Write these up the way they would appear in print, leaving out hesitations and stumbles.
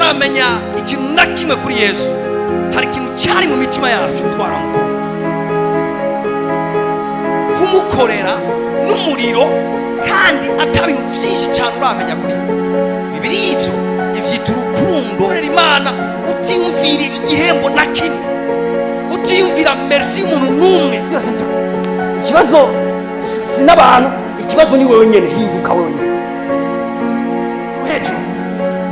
tutaramenya ikintu na kimwe kuri Yesu, hari ikintu cyari mu mitima yacu twaramukunda. Kumukorera n'umuriro kandi atabintu byinshi cyane uramenya kuri Bibiri ivyo ivyita urukundo. Imana utiyumvira igihembo na kimwe, utiyumvira merci y'umuntu n'umwe. Ikibazo sinabantu, ikibazo ni wewe nyene. Hinduka wewe nyene,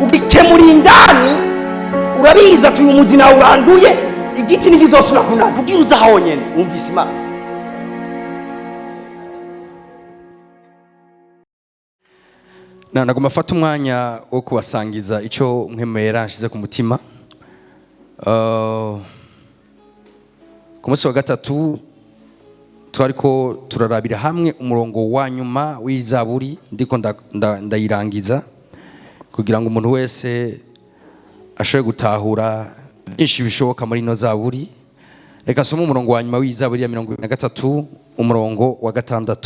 ubikemura indani. Urabiza ati uyu muzi nawe uranduye, igiti ntikizosubira kunana. Ubwira uza aho nyene wumvise Imana. Nagomba fata umwanya wo kubasangiza icyo mwemera nshize ku mutima. Ku munsi wa gatatu twariko turarabira hamwe umurongo wa nyuma w'izaburi, ndiko ndayirangiza kugira ngo umuntu wese ashobore gutahura byinshi bishoboka muri ino zaburi. Reka nsome umurongo wa nyuma w'izaburi ya 23 umurongo wa 6.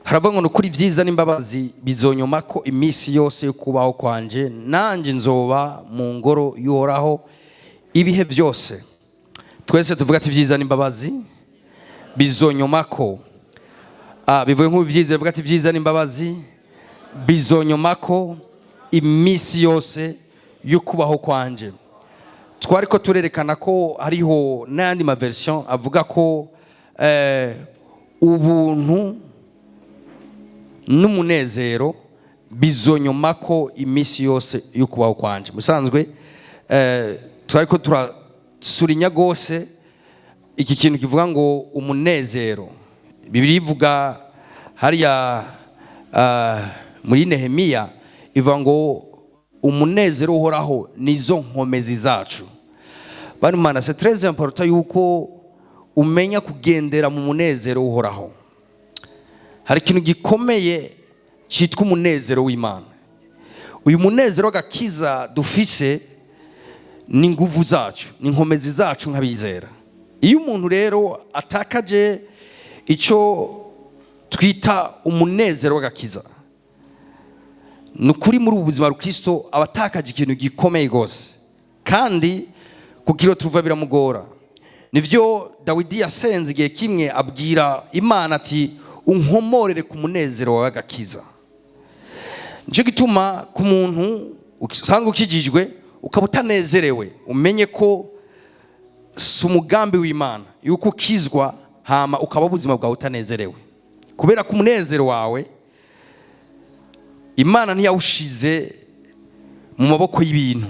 Haravuga ngo kuri vyiza n'imbabazi bizonyoma ko imisi yose yo kubaho kwanje, nanje nzoba mu ngoro y'Uhoraho ibihe byose. Twese tuvuga ati vyiza n'imbabazi bizonyoma ko. Bivuye nk'ubivyiza, bivuga ati vyiza n'imbabazi bizonyoma ko imisi yose yo kubaho kwanje. Twariko turerekana ko hariho n'andi ma version avuga ko ubuntu n'umunezero bizonyoma ko imisi yose yo kubaho kwanje. Musanzwe twariko turasurinya gose iki kintu kivuga ngo umunezero. Bibiri ivuga hariya muri Nehemiya ivuga ngo umunezero uhoraho nizo nkomezi zacu. Bari mana, c'est très important yuko umenya kugendera mu munezero uhoraho. Hari ikintu gikomeye cyitwa umunezero w'Imana. Uyu munezero w'agakiza dufise ni nguvu zacu, ni nkomezi zacu nk'abizera. Iyo umuntu rero atakaje icyo twita umunezero w'agakiza, nukuri muri ubuzima bwa Kristo abatakaje ikintu gikomeye gose, kandi kukiro tuva biramugora. Nivyo Dawidi yasenze igihe kimwe abwira Imana ati unkomorere ku munezero w'agakiza. Nico gituma ku muntu usanga ukijijwe ukaba utanezerewe, umenye ko si umugambi w'Imana yuko ukizwa hama ukaba ubuzima bwawe utanezerewe, kubera ku munezero wawe Imana ntiyawushize mu maboko y'ibintu.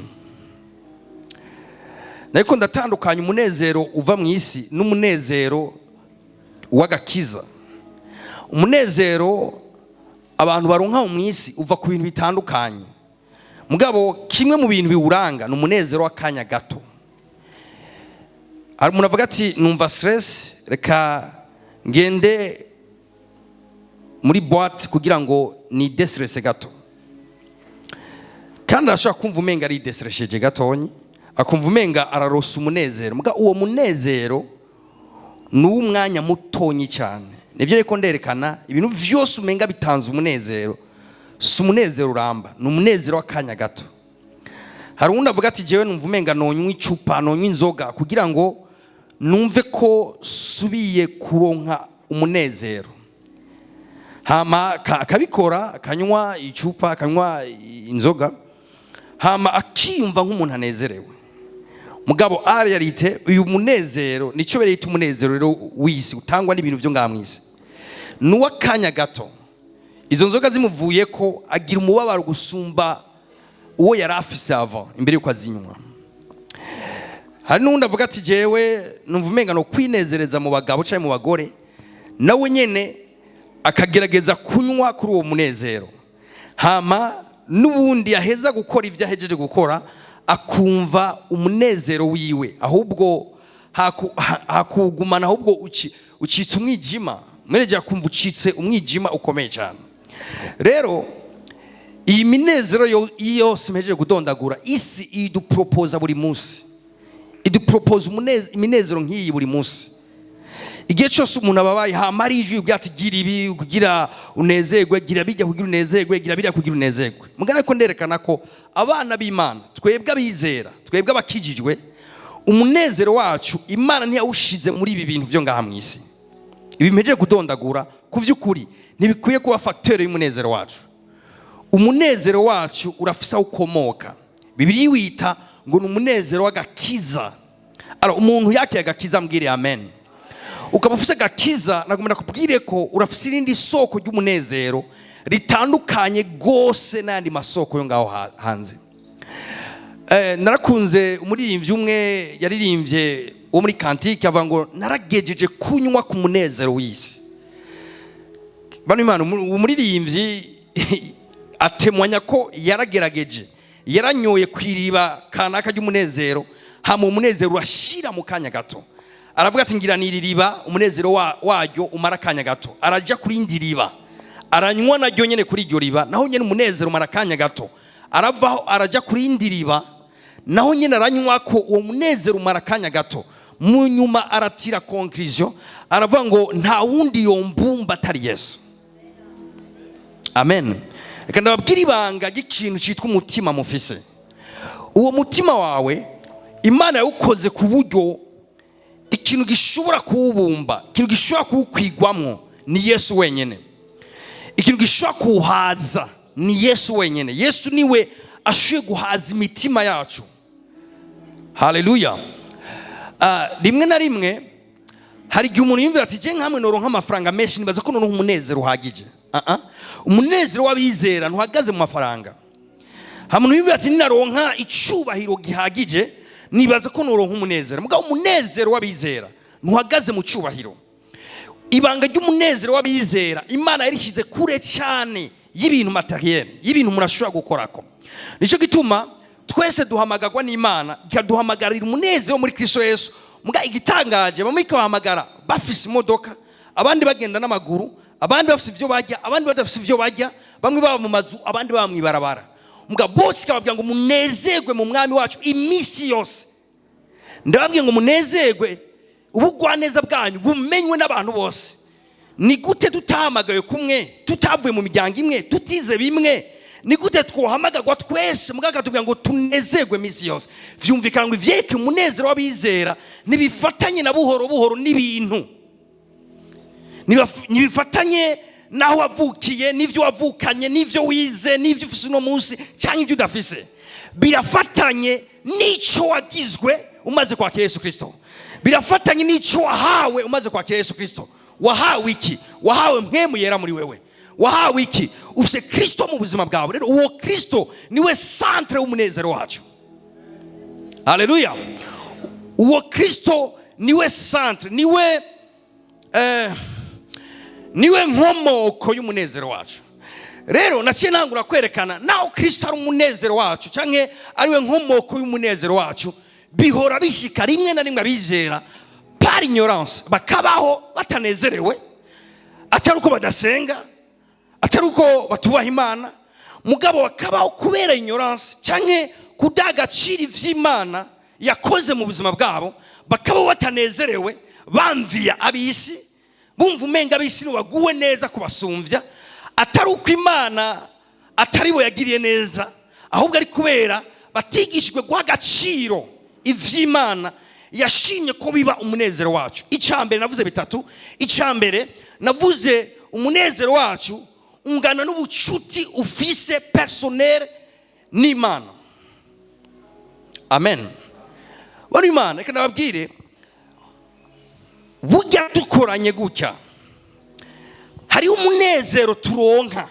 Ariko ndatandukanya umunezero uva mu isi n'umunezero w'agakiza. Umunezero abantu baronka mu isi uva ku bintu bitandukanye, mugabo kimwe mu bintu biwuranga ni umunezero w'akanya gato. Umuntu avuga ati numva stress, reka ngende muri boîte kugira ngo ni destresse gato, kandi arashobora kumva umenga ari destresseje gatonyi, akumva umenga ararosa umunezero. Muga uwo munezero ni umwanya mutonyi cyane. Nivyo reko nderekana ibintu vyose umenga bitanze umunezero, si umunezero uramba, ni umunezero w'akanya gato. Hari undi avuga ati jewe numva umenga nonywa icupa, nonywa inzoga kugira ngo numve ko subiye kuronka umunezero. Hama akabikora, akanywa icupa, akanywa inzoga, hama akiyumva nk'umuntu anezerewe. Mugabo realite uyu munezero nico bereyita umunezero rero w'isi utangwa n'ibintu byo ngamwisi, nuwa kanya gato. Izo nzoga zimuvuye ko agira umubabaro gusumba uwo yari afise avant imbere yuko azinywa. Hari n'undi avuga ati jewe numva umenga no kwinezereza mu bagabo cyangwa mu bagore, nawe nyene akagerageza kunywa kuri uwo munezero, hama n'ubundi yaheza gukora ibyo ahejeje gukora akumva umunezero wiwe ahubwo hakugumana, ahubwo ucitse umwijima. Mwereje akumva ucitse umwijima ukomeye cyane. Rero iyi minezero yose mpejeje kudondagura, isi idupropose buri munsi, idupropose iminezero nk'iyi buri munsi. igihe cyose umuntu ababaye hamara ijwi ubwati gira ibi kugira unezerwe, gira bijya kugira unezerwe, gira bijya kugira unezerwe. Mugana ko nderekana ko abana b'Imana, twebwe abizera, twebwe abakijijwe, umunezero wacu Imana ntiyawushize muri ibi bintu byo ngaha mwisi. Ibi mpeje kudondagura ku vy'ukuri ntibikwiye kuba facteur y'umunezero wacu. Umunezero wacu urafisa ukomoka. Bibiliya wita ngo ni umunezero w'agakiza. Alors umuntu yake agakiza mbwire amen. Ukaba ufise agakiza nagomba kubwire ko urafise irindi soko ry'umunezero ritandukanye gose n'andi masoko yo ngaho hanze. Narakunze umuririmbyi umwe yaririmbye wo muri kantike avuga ngo naragejeje kunywa ku munezero w'isi. Bano Imana umuririmbyi atemwanya ko yaragerageje, yaranyoye kwiriba kanaka ry'umunezero, hama umunezero urashira mu kanya gato. Aravuga ati ngira niririba umunezero waryo umara kanya gato. Araja kuri indiriba, aranywa naryo nyene kuri iryo riba, naho nyene umunezero umara kanya gato. Aravaho araja kuri indiriba, naho nyene aranywa ko uwo munezero umara kanya gato. Mu nyuma aratira conclusion, aravuga ngo nta wundi yombumba atari Yesu. Amen. Reka ndababwira ibanga ry'ikintu cyitwa umutima mufise. Uwo mutima wawe Imana yawukoze ku buryo ikintu gishobora kuwubumba, ikintu gishobora kuwukwigwamwo ni Yesu wenyene. Ikintu gishobora kuhaza ni Yesu wenyene. Yesu niwe ashoboye guhaza imitima yacu. Haleluya. Rimwe na rimwe hari igihe umuntu yumvira ati je nkamwe noronka amafaranga menshi nibaza ko noronka umunezero uhagije. Umunezero w'abizera ntuhagaze mu mafaranga. Hamuntu yumvira ati ninaronka icubahiro gihagije nibaza ko noronka umunezero. Mugabo umunezero w'abizera ntuhagaze mu cubahiro. Ibanga ry'umunezero w'abizera Imana yarishize kure cyane y'ibintu materiel, y'ibintu murashobora gukorako. Nico gituma twese duhamagagwa n'Imana ikaduhamagarira umunezero muri Kristo Yesu. Muga igitangaje bamwe ikabahamagara bafise imodoka, abandi bagenda n'amaguru, abandi bafise ivyo bajya, abandi badafise ivyo bajya, bamwe baba mu mazu, abandi baba mwibarabara. Muga bose kababwira ngo munezerwe mu mwami wacu imisi yose. Ndababwiye ngo munezerwe, ubugwaneza bwanyu bumenywe n'abantu bose. Ni gute tutahamagaye kumwe, tutavuye mu miryango imwe, tutize bimwe? Ni gute twohamagagwa twese mugaga tubwira ngo tunezerwe imisi yose? Vyumvikana ngo ivyeke umunezero w'abizera nibifatanye na buhoro buhoro n'ibintu. Nibifatanye naho wavukiye, n'ivyo wavukanye, n'ivyo wize, n'ivyo ufise no munsi cyangwa ivyo udafise. Birafatanye n'ico wagizwe umaze kwakira Yesu Kristo. Birafatanye n'ico wahawe umaze kwakira Yesu Kristo. Wahawe iki? Wahawe mpwemu yera muri wewe. Wahawe iki? Ufise Kristo mu buzima bwawe. Rero uwo Kristo niwe centre w'umunezero wacu. Haleluya. Uwo Kristo niwe centre, niwe nkomoko y'umunezero wacu. Rero naciye ntangura kwerekana naho Kristo ari umunezero wacu canke ariwe nkomoko y'umunezero wacu, bihora bishika rimwe na rimwe abizera par ignorance bakabaho batanezerewe, atari uko badasenga, atari uko batubaha Imana, mugabo bakabaho kubera ignorance canke kudagacira ivy'Imana yakoze mu buzima bwabo, bakabaho batanezerewe, bamviya abisi, bumva umenga abisi baguwe neza kubasumvya, atari uko Imana atari bo yagiriye neza, ahubwo ari kubera batigishijwe guha agaciro ivy'Imana yashimye ko biba umunezero wacu. Icambere navuze bitatu. Icambere navuze umunezero wacu ungana n'ubucuti ufise personnel n'Imana. Amen. Bari Imana reka nababwire, burya dukoranye gutya hari umunezero turonka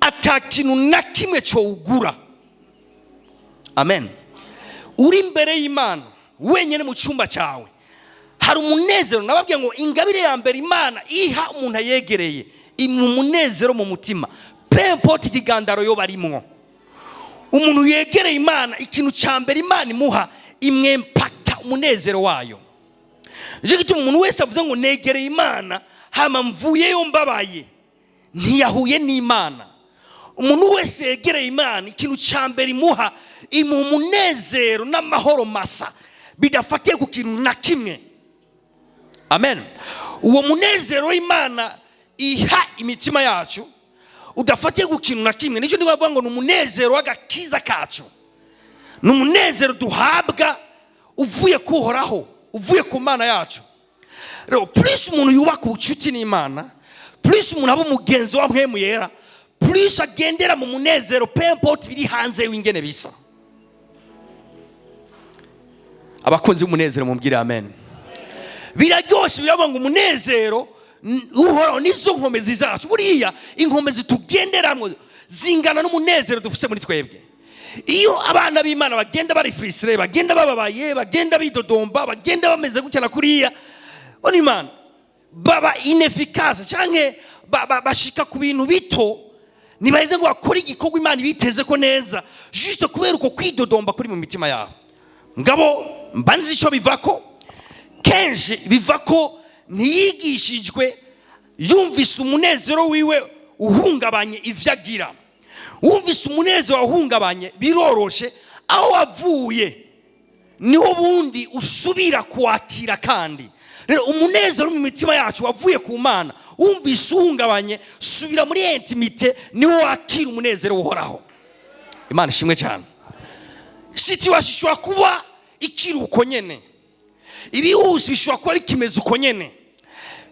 atakintu na kimwe cyo ugura. Amen. Uri imbere y'Imana wenyene mu cyumba cyawe, hari umunezero. Nababwiye ngo ingabire ya mbere Imana iha umuntu yegereye umunezero mu mutima, peu importe ikigandaro yo barimwo. Umuntu yegereye Imana, ikintu cya mbere Imana imuha imwempakta umunezero wayo. Nje gituma umuntu wese avuze ngo negereye Imana hama mvuyeyo mbabaye, ntiyahuye n'Imana. Umuntu wese yegereye Imana, ikintu cya mbere imuha umunezero n'amahoro masa bidafatiye ku kintu na kimwe. Amen. Uwo munezero w'Imana iha imitima yacu udafatiye ku kintu na kimwe. Nicyo ndibavuga ngo ni umunezero w'agakiza kacu, ni umunezero duhabwa uvuye ku Uhoraho, uvuye ku Mana yacu. Rero plus umuntu yubaka ubucuti n'Imana, plus umuntu aba umugenzi wa mpwemu yera, plus agendera mu munezero peu importe biri hanze w'ingene bisa. Abakunzi b'umunezero mumbwire amen. Biraryoshe biravuga ngo umunezero Uhoraho nizo nkomezi zacu. Buriya inkomezi tugenderamo zingana n'umunezero dufise muri twebwe. Iyo abana b'Imana bagenda bari frustre, bagenda bababaye, bagenda bidodomba, bagenda bameze gutya na kuriya, oni Imana baba inefficace canke bashika ku bintu bito, nibaheze ngo bakora igikorwa Imana ibiteze ko neza juste kubera uko kwidodomba kuri mu mitima yabo. Ngabo mbanzi ico bivako, kenshi bivako ntiyigishijwe, yumvise umunezero wiwe uhungabanye ivyagira. Wumvise umunezero wahungabanye biroroshe, aho wavuye niho bundi usubira kuwakira kandi. Rero umunezero mu mitima yacu wavuye ku Mana, wumvise uhungabanye, subira muri intimite niho wakira umunezero Uhoraho. Imana ishimwe cyane. Situation ishobora kuba ikiri uko nyene, ibihuse bishobora kuba ikimeze uko nyene,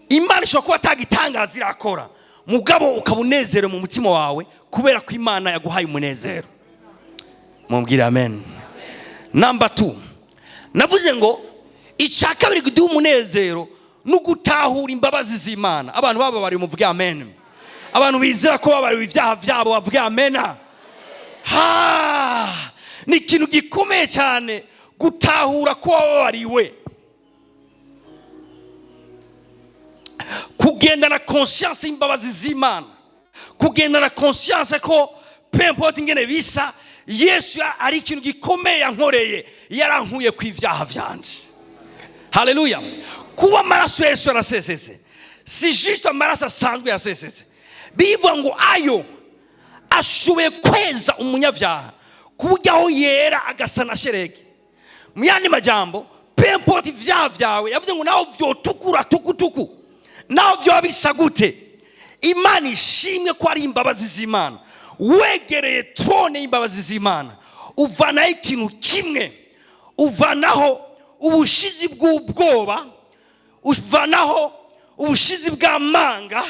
Imana ishobora kuba atagitangaza irakora, mugabo ukabunezero mu mutima wawe kubera ko Imana yaguhaye umunezero. Mumbwire amen. Number 2, navuze ngo icya kabiri giduha umunezero no gutahura imbabazi z'Imana. Abantu baba bari muvuge amen. Abantu bizera ko babariwe ibyaha byabo bavuge amen. Ni ikintu gikomeye cyane gutahura ko babariwe, kugenda na conscience y'imbabazi z'Imana, kugenda na conscience ko peu importe ingene bisa, Yesu ari ikintu gikomeye yankoreye, yarankuye ku ivyaha vyanje. Haleluya. Kuba amaraso Yesu yarasesetse si juste amaraso asanzwe yasesetse, bivuga ngo ayo ashoboye kweza umunyavyaha kuburyo yera agasa na sherege. Mu yandi majambo, peu importe ivyaha vyawe, yavuze ngo naho vyotukura tukutuku, naho vyoba bisa gute, Imana ishimwe ko ari imbabazi z'Imana. Wegereye throne y'imbabazi z'Imana, uvanaho ikintu kimwe, uvanaho ubushizi bw'ubwoba, uvanaho ubushizi bw'amanga,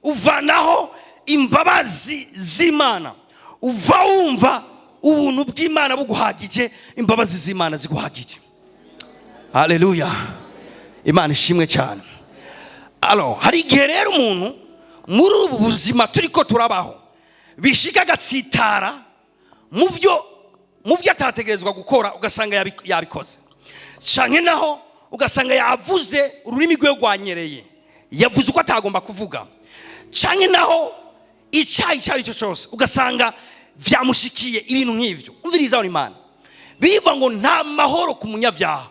uvanaho imbabazi z'Imana, uva wumva ubuntu bw'Imana buguhagije, imbabazi z'Imana ziguhagije. Haleluya. Imana ishimwe cyane. Alors hari igihe rero umuntu muri ubu buzima turiko turabaho bishika agatsitara mu byo atategerezwa gukora, ugasanga yabikoze, canke naho ugasanga yavuze ururimi rwe rwanyereye, yavuze uko atagomba kuvuga, canke naho icyayi cyo cyose ugasanga vyamushikiye ibintu nk'ivyo. Umviriza aho Imana birivuga ngo nta mahoro ku munyavyaha.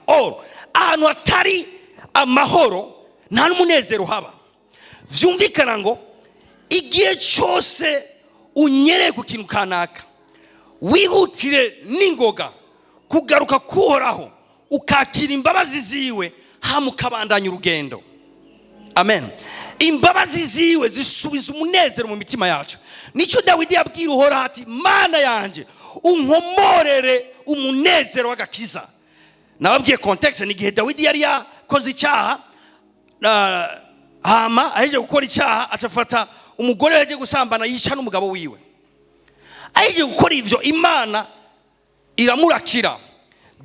Ahantu hatari amahoro nta n'umunezero haba. Vyumvikana ngo igihe cyose unyereye ku kintu kanaka, wihutire n'ingoga kugaruka kuhoraho, ukakira imbabazi ziwe, hamukabandanya urugendo. Amen. Imbabazi ziwe zisubiza umunezero mu mitima yacu. Nico Dawidi yabwira Uhoraho ati, Mana yanje unkomorere umunezero w'agakiza. Nababwiye context, ni gihe Dawidi yari yakoze icyaha, hama aheje gukora icyaha acafata umugore yaje gusambana, yica n'umugabo wiwe. Aheje gukora ivyo, Imana iramurakira.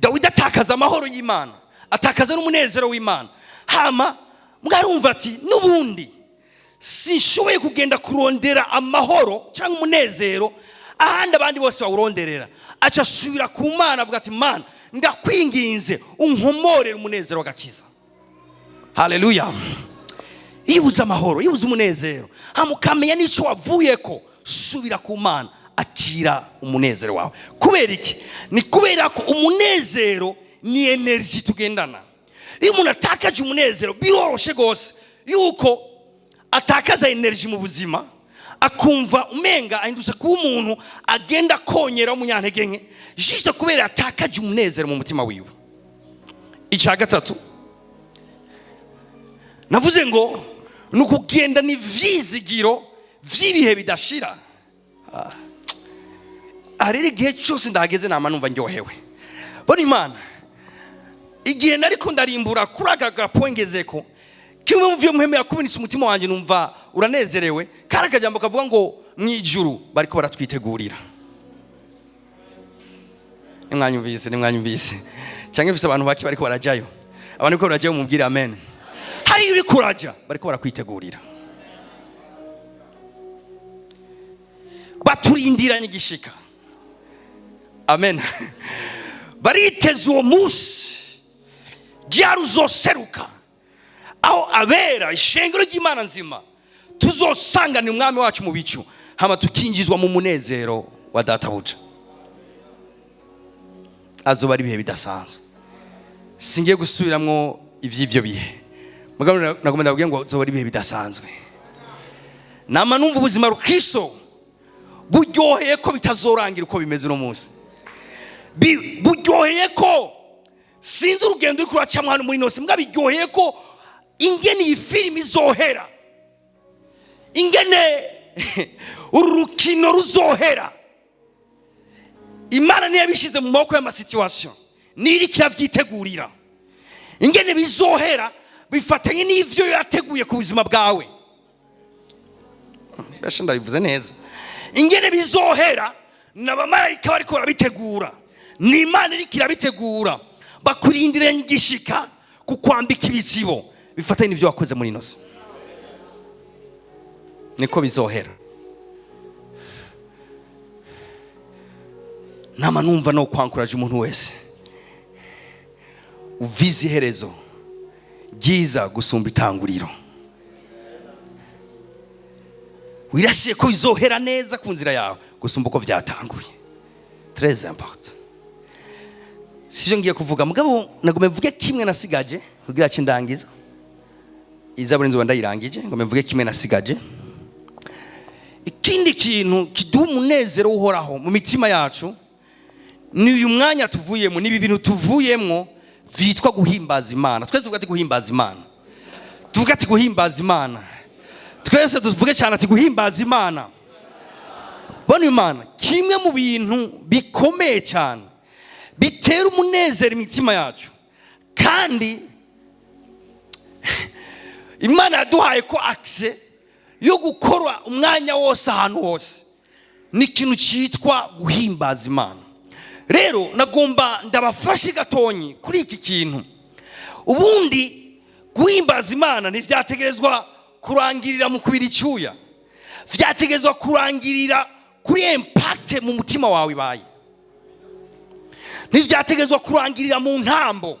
Dawidi atakaza amahoro y'Imana, atakaza n'umunezero w'Imana. Hama mwarumva ati, nubundi sinshoboye kugenda kurondera amahoro cyangwa umunezero ahandi abandi bose bawuronderera. Aca asubira ku Mana avuga ati, Mana ndakwinginze unkomorere umunezero w'agakiza. Haleluya. Ibuza amahoro, ibuza umunezero, hamukamenya nico wavuyeko, subira ku Mana, akira umunezero wawe. Kubera iki? Ni kubera ko umunezero ni energy tugendana. Iyo umuntu atakaje umunezero biroroshe gose yuko atakaza energy mu buzima, akumva umenga ahindutse kuba umuntu agenda konyera umunyantege nke, juste kubera atakaje umunezero mu mutima wiwe. Icya gatatu, navuze ngo nukugenda ni vyizigiro vy'ibihe bidashira. Ariko igihe cyose ndageze nama numva ndyohewe. Bona Imana igihe nariko ndarimbura kuri aka gapongezeko kimwe mu vyo muhemera kubinitsa umutima wanje numva uranezerewe. Kari akajambo kavuga ngo mwijuru bariko baratwitegurira. Nimwanyumvise cyangwa ifise abantu baki bariko barajayo. Abantu bariko barajayo mubwire amen. Hari uri kuraja bariko barakwitegurira. Baturindiranye igishika. Amen. Bariteze uwo munsi ryaruzoseruka aho abera ishengero ry'Imana nzima tuzosangana umwami wacu mu bicu hama tukingizwa mu munezero wa databuja. Azoba ari ibihe bidasanzwe. Singiye gusubiramwo ivy'ivyo bihe. Mugabo nagomba ndabwiye ngo azoba ari ibihe bidasanzwe. Nama numva ubuzima rukristo buryoheye ko bitazorangira uko bimeze no munsi. Buryoheye ko sinzi urugendo uri kuracamwa hano muri nose, mbwa biryoheye ko ingene iyi filimi izohera, ingene urukino ruzohera. Imana niyo yabishize mu maboko y'amasituation, niri kiravyitegurira. Ingene bizohera bifatanye n'ivyo yateguye ku buzima bwawe. Basha ndabivuze neza. Ingene bizohera n'abamarayika bariko barabitegura, ni Imana iri kirabitegura, bakurindiranye igishika kukwambika ibizibo bifatanye n'ivyo wakoze muri nose. Niko bizohera. Nama numva no kwankuraje umuntu wese uvize iherezo ryiza gusumba itanguriro. Wirashiye ko bizohera neza ku nzira yawe gusumba uko vyatanguye. Très important. Sivyo ngiye kuvuga, mugabo nagome mvuge kimwe nasigaje kugira ati ndangiza. Izaburi nzo ndayirangije ngome mvuge kimwe nasigaje. Ikindi kintu kiduha umunezero uhoraho mu mitima yacu ni uyu mwanya tuvuyemo, nibi bintu tuvuyemo vyitwa guhimbaza Imana. Twese tuvuga ati guhimbaza Imana. Tuvuga ati guhimbaza Imana. Twese tuvuge cyane ati guhimbaza Imana. Bona Imana kimwe mu bintu bikomeye cyane bitera umunezero imitima yacu, kandi Imana yaduhaye ko access yo gukora umwanya wose ahantu hose, ni ikintu cyitwa guhimbaza Imana. Rero nagomba ndabafashe gatonyi kuri iki kintu. Ubundi guhimbaza Imana ntivyategerezwa kurangirira mu kubira icyuya, vyategerezwa kurangirira kuri impact mu mutima wawe baye. Ntivyategerezwa kurangirira mu ntambo.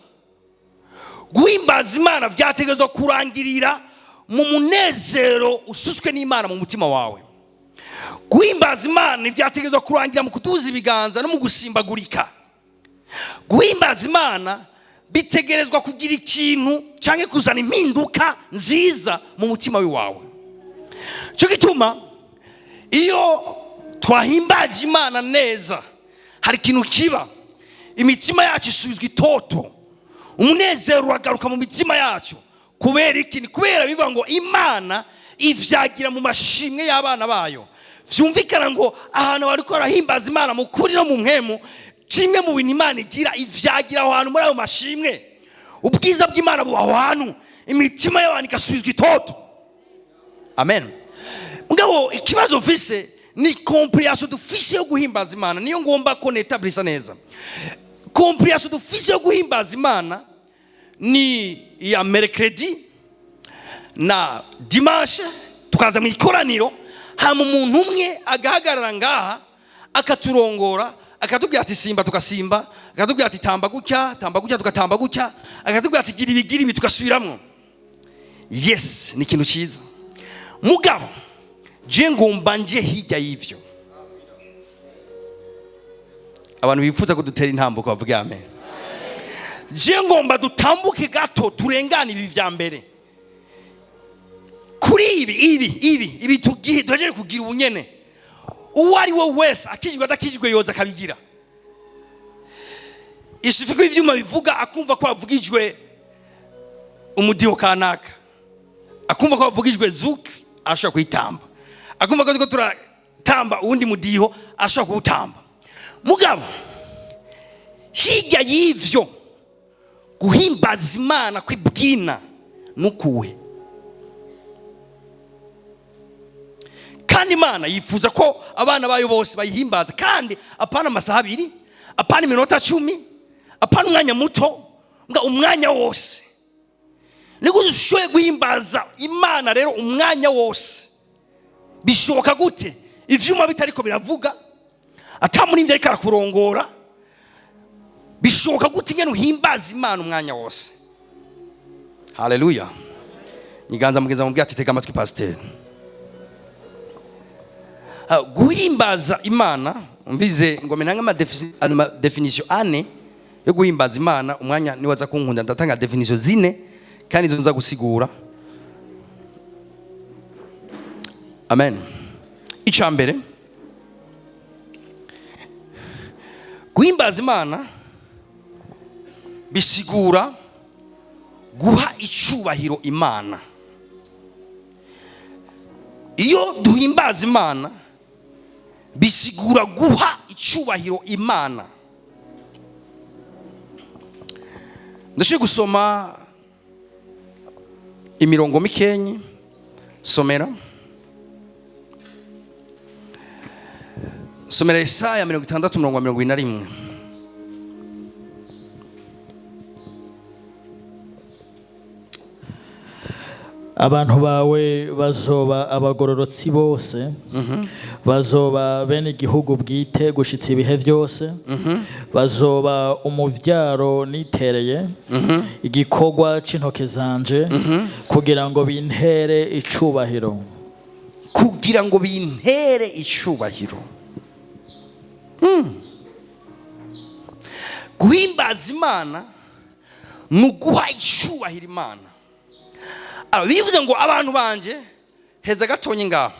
Guhimbaza Imana vyategerezwa kurangirira mu munezero ususwe n'Imana mu mutima wawe. Guhimbaza Imana ntivyategerezwa kurangira mu kutuza ibiganza no mu gusimbagurika. Guhimbaza Imana bitegerezwa kugira ikintu canke kuzana impinduka nziza mu mutima wawe. Cyo gituma iyo twahimbaje Imana neza, hari ikintu kiba, imitima yacu isubizwa itoto, umunezero uragaruka mu mitima yacu. Kubera iki? Kubera bivuga ngo Imana ivyagira mu mashimwe y'abana bayo. Vyumvikana ngo ahantu bari ko rahimbaza Imana mu kuri no mu mpemu, kimwe mu bintu Imana igira ivyagira aho hantu muri ayo mashimwe. Ubwiza bw'Imana buba aho hantu, imitima y'abantu igasubizwa itoto. Amen. Mugabo ikibazo mfise ni comprehension dufise yo guhimbaza Imana, niyo ngomba ko netablisa neza. Comprehension dufise yo guhimbaza Imana ni ya Mercredi na Dimanche, tukaza mu ikoraniro hama umuntu umwe agahagarara ngaha akaturongora, akatubwira ati simba tukasimba, akatubwira ati tamba gutya tukatamba gutya, akatubwira ati gira ibi tukasubiramwo. Yes, ni ikintu cyiza. Mugabo je ngomba nje hirya y'ivyo. Abantu bifuza ko dutera intambuko bavuga amen. Je ngomba dutambuke gato turengana ibi vya mbere. Kuri ibi tugiye kugira ubunyene. Uwari wo wese akijwe adakijwe yoza kabigira. Isifiko ivyuma bivuga akumva ko avugijwe umudiho kanaka. akumva ko bavugijwe zuki ashobora kuyitamba, akumva ko turatamba uwundi mudiho ashobora kuwutamba. Mugabo hirya y'ivyo guhimbaza Imana kwibwina nukuwe, kandi Imana yifuza ko abana bayo bose bayihimbaza, kandi apana amasaha 2, apana iminota 10, apana umwanya muto, nga umwanya wose. Niko dushoboye guhimbaza Imana rero umwanya wose. Bishoboka gute? Ivyuma bitariko biravuga, atamuri imvye ariko arakurongora. Bishoboka gute ngene uhimbaza Imana umwanya wose? Haleluya. Niganza mugeza mu byati tega amatwi pasteur. Guhimbaza Imana umbize ngo menanga ama definition ane yo guhimbaza Imana umwanya niwaza kunkunda ndatanga definition 4 kandi izo nza gusigura. Amen. Icambere guhimbaza Imana bisigura guha icubahiro Imana. Iyo duhimbaza Imana bisigura guha icubahiro Imana. Ndashaka gusoma imirongo mikenyi. Somera Yesaya 60:21. Abantu bawe bazoba abagororotsi bose, bazoba bene igihugu bwite gushitsa ibihe byose, bazoba umuvyaro nitereye, igikorwa c'intoke zanje, kugira ngo bintere icubahiro. Kugira ngo bintere icubahiro. Guhimbaza Imana nuguha icubahiro Imana. Bivuze ngo abantu banje heza gatonye ngaho.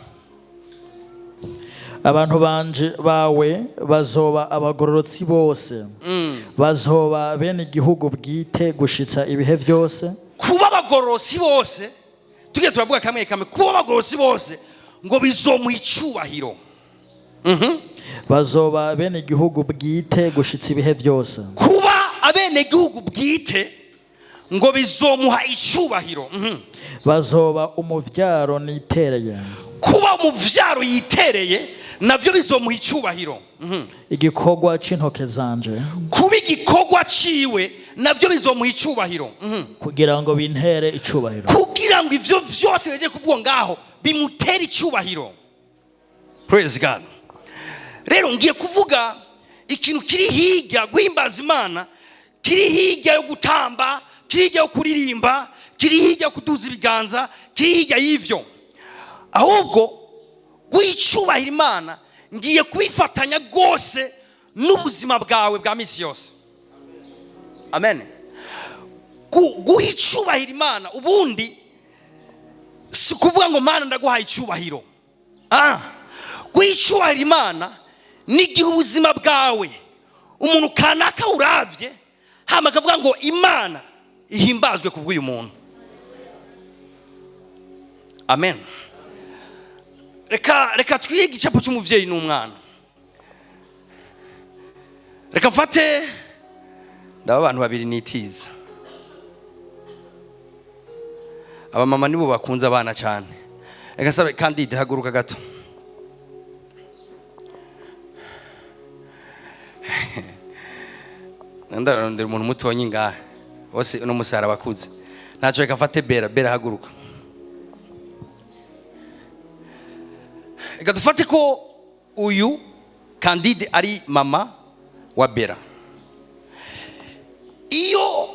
Abantu banje bawe bazoba abagororotsi bose, bazoba bene igihugu bwite gushitsa ibihe byose. Kuba abagororotsi bose tugiye turavuga kamwe kuba abagororotsi bose ngo bizomuha icubahiro. Bazoba bene igihugu bwite gushitsa ibihe byose. Kuba abene igihugu bwite ngo bizomuha icubahiro. Bazoba umuvyaro nitereye. Kuba umuvyaro yitereye navyo bizomuha icubahiro. Igikorwa c'intoke zanje. Kuba igikorwa ciwe navyo bizomuha icubahiro. Kugira ngo bintere icubahiro. Kugira ngo ivyo vyose yaje kuvuga ngaho bimutere icubahiro. Praise God. Rero ngiye kuvuga ikintu kiri hirya guhimbaza Imana, kiri hirya yo gutamba, kiri hirya yo kuririmba, kiri hirya yo kuduza ibiganza, kiri hirya y'ivyo. Ahubwo guhicubahira Imana ngiye kwifatanya gose n'ubuzima bwawe bwa misi yose. Amen. Guhicubahira Imana ubundi si kuvuga ngo Mana ndaguhaye icubahiro. Guhicubahira Imana ni igihe ubuzima bwawe umuntu kanaka uravye hama akavuga ngo Imana ihimbazwe kubw'uyu muntu. Amen. Reka twige igicapo cy'umuvyeyi n'umwana. Reka mfate ndaba abantu babiri nitiza. Aba mama nibo bakunze abana cyane. Reka sabe kandi haguruka gato. Ndarondera umuntu mutonyi ngaha. Bose no musara bakuze. Naco reka mfate Bera haguruka. Reka dufate ko uyu Candide ari mama wa Bera. Iyo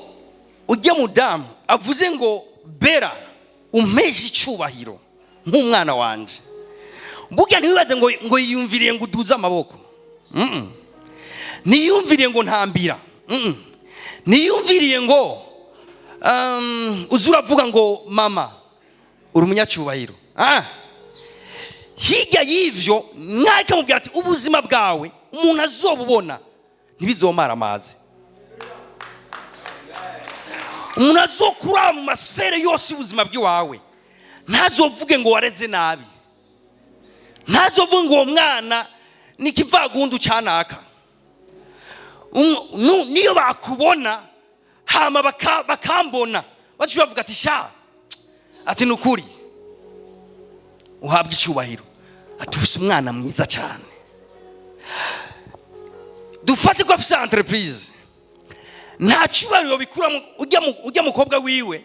ujya mudamu avuze ngo Bera umpeje icubahiro nk'umwana wanje, mbuga ntibibaze ngo yiyumviriye ngo uduze amaboko. Niyumviriye ngo ntambira. Niyumviriye ngo uzuravuga ngo mama uri umunyacubahiro. Hirya y'ivyo mwaka mubwira ati ubuzima bwawe umuntu azobubona ntibizomara amazi. Umuntu azokura mu masfere yose ubuzima bwiwawe ntazovuge ngo wareze nabi, ntazovuge ngo uwo mwana ni ikivagundu cyanaka. Niyo bakubona hama bakambona bacu bavuga ati sha, ati nukuri uhabwa icyubahiro, ati ufise umwana mwiza cyane. Dufate ko afise entreprise, nta cyubahiro bikura ujya mukobwa wiwe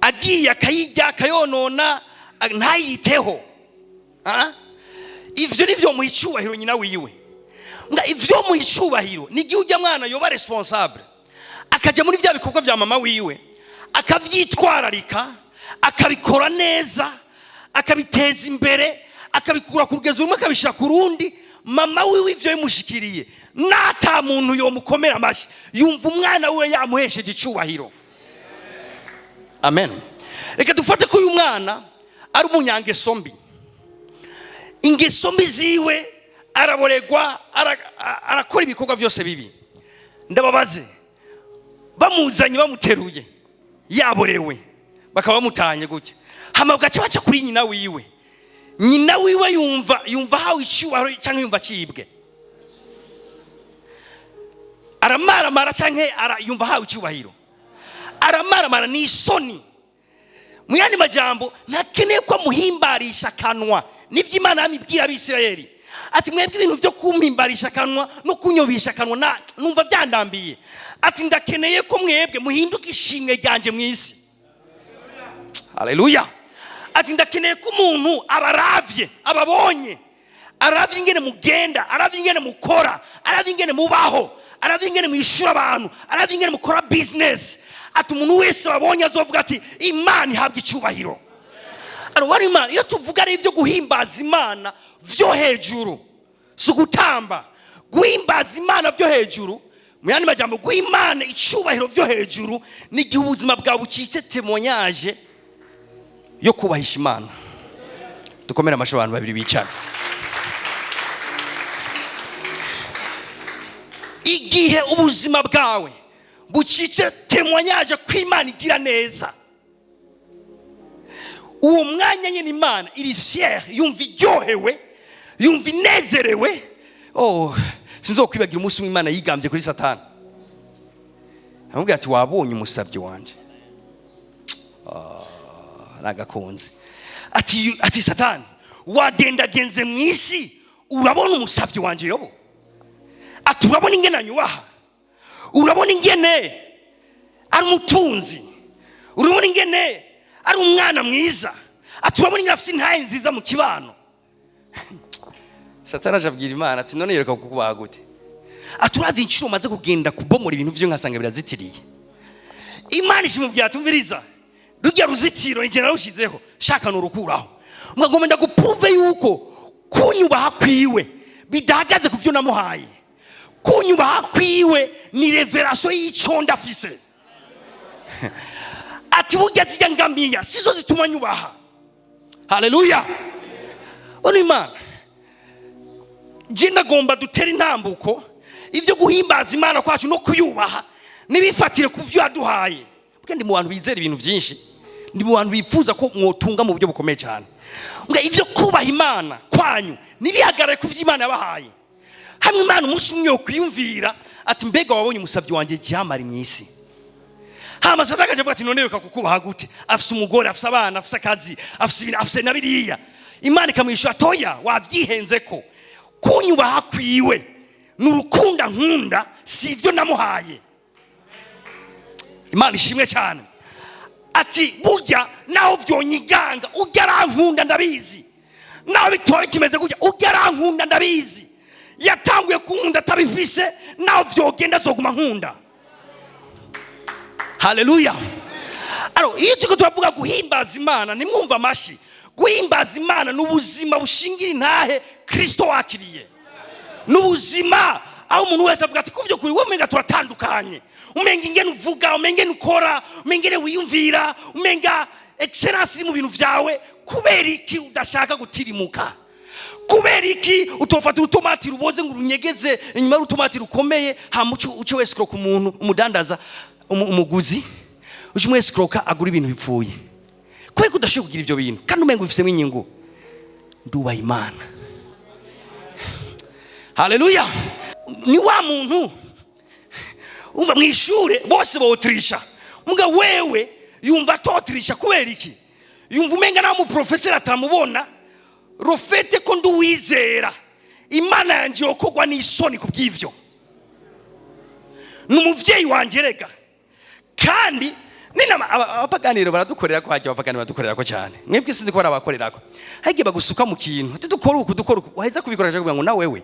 agiye akayijya akayonona ntayiteho. Ivyo nivyo mu icyubahiro nyina wiwe. Ivyo mu icyubahiro ni gihe ujya mwana yoba responsable, akajya muri bya bikorwa bya mama wiwe akavyitwararika, akabikora neza, akabiteza imbere, akabikura ku rugezo rumwe akabishira ku rundi. Mama wiwe ivyo bimushikiriye, nata muntu yo mukomera amashi yumva umwana we yamuhesheje icyubahiro. Amen. Reka dufate ko uyu mwana ari umunyangeso mbi, ingeso mbi ziwe araboregwa, arakora ibikorwa byose bibi. Ndababaze, bamuzanye bamuteruye yaborewe bakaba bamutanye gutya, hama bagaca baca kuri nyina wiwe. Nyina wiwe yumva hawe icyubahiro cyangwa yumva kibwe? Aramaramara cyangwa yumva hawe icyubahiro? Aramaramara ni isoni. Mu yandi majambo, ntakeneye ko muhimbarisha kanwa. Nivyo Imana yamibwira abisirayeli ati mwebwe ibintu byo kumpimbarisha kanwa no kunyobisha kanwa numva byandambiye. Ati ndakeneye ko mwebwe muhinduka ishimwe ryanje mu isi. Haleluya. Ati ndakeneye ko umuntu abaravye, ababonye, aravye ingene mugenda, aravye ingene mukora, aravye ingene mubaho, aravye ingene mwishura abantu, aravye ingene mukora business. Ati umuntu wese wabonye azovuga ati Imana ihabwa icyubahiro. Wari Imana, iyo tuvuga ari ibyo guhimbaza Imana vyo hejuru, si gutamba. Guhimbaza Imana vyo hejuru, mu yandi majambo guhimana icyubahiro vyo hejuru, ni igihe ubuzima bwawe bucitse témoignage yo kubahisha Imana. Dukomere amashyi abantu babiri bicara. Igihe ubuzima bwawe bucitse témoignage ko Imana igira neza, uwo mwanya nyine Imana iri fier, yumva iryohewe, yumva inezerewe. Sinzokwibagira umunsi w'Imana yigambye kuri Satani, amubwira ati wabonye umusavyi wanje nagakunze. Ati Satani, wagendagenze mu isi urabona umusavyi wanje Yobo? Ati urabona ingene anyubaha, urabona ingene ari umutunzi, urabona ingene ari umwana mwiza, ati urabona ingene afite intaye nziza mu kibano. Satani ajabwira Imana ati none yereka kukubaha gute? Ati urazi inshuro maze kugenda kubomora ibintu vyo nkasanga birazitiriye. Imana ishimubwira ati umviriza, rujya ruzitiro nje narushizeho, shaka nurukuraho. Mwagomba ndaguprove yuko kunyubaha kwiwe bidahagaze ku vyo namuhaye. Kunyubaha kwiwe ni revelation y'ico ndafise. Ati burya zijya ngamiya sizo zituma nyubaha. Haleluya. Oni Imana, jina gomba dutera intambuko ivyo guhimbaza Imana kwacu no kuyubaha nibifatire ku vyo yaduhaye. Bwe ndi mu bantu bizera ibintu byinshi, ndi mu bantu bifuza ko mwotunga mu buryo bukomeye cyane. Mbwa ivyo kubaha Imana kwanyu nibihagarare ku vyo Imana yabahaye. Hamwe Imana umunsi umwe yo kwiyumvira ati mbega wabonye umusavyi wanje Jamari mu isi. Hama Satani akavuga ati none reka kukubaha gute? Afise umugore, afise abana, afise akazi, afise nabiriya. Imana ikamwishyura toya wavyihenze ko kunyubaha kwiwe n'urukunda nkunda sivyo namuhaye. Imana ishimwe cyane. Ati burya naho vyonyiganga ujya arankunda ndabizi, naho bitore kimeze gutya ujya arankunda ndabizi. Yatanguye kunkunda atabifise, naho vyogenda zoguma nkunda. Haleluya. Iyo tuko turavuga guhimbaza Imana nimwumva amashi. Guhimbaza Imana n'ubuzima bushingira intahe Kristo wakiriye. N'ubuzima aho umuntu wese avuga ati kuvyo kuri wowe menga turatandukanye. Umenga ingene uvuga, umenga ingene ukora, umenga ingene wiyumvira, umenga excellence mu bintu vyawe. Kubera iki udashaka gutirimuka? Kubera iki utofata urutomati ruboze ngo runyegeze inyuma y'urutomati rukomeye hamucu uce wese ku muntu umudandaza umuguzi uce mwese kroka agura ibintu bipfuye? kubera ko udashobora kugira ivyo bintu kandi umengo ufisemo inyungu. Ndubaha Imana. Haleluya. Ni wa muntu umva mwishure bose bawutrisha, muga wewe yumva totrisha kubera iki? Yumva umenga na mu professeur atamubona rofete ko nduwizera Imana yanje okogwa n'isoni kubw'ivyo. Numuvyeyi wanje rega kandi nina abapaganiro baradukorera ko hajya abapaganiro baradukorera ko cyane. Mwebwe sinzi ko barabakorera ko hage bagusuka mu kintu dukora uku waheza kubikoresha kugira ngo na wewe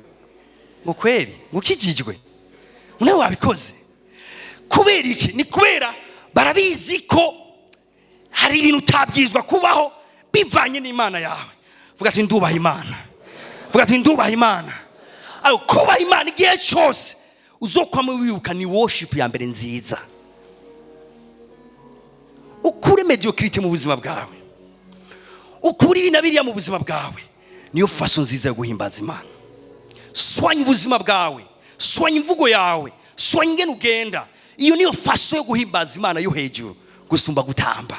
ngo kweri ngo kijijwe nawe wabikoze kubera iki? Ni kubera barabizi ko hari ibintu utabwizwa kubaho bivanye n'Imana yawe. Vuga ati ndubaha Imana. Vuga ati ndubaha Imana. Ayo kubaha Imana igihe cyose uzokwama wibuka ni worship ya mbere nziza. Ukure mediocrity mu buzima bwawe, ukure ibinabiriya mu buzima bwawe, niyo faso nziza yo guhimbaza Imana. Swanya ubuzima bwawe, swanya imvugo yawe, swanya ingene ugenda. Iyo niyo faso yo guhimbaza Imana yo hejuru gusumba gutamba.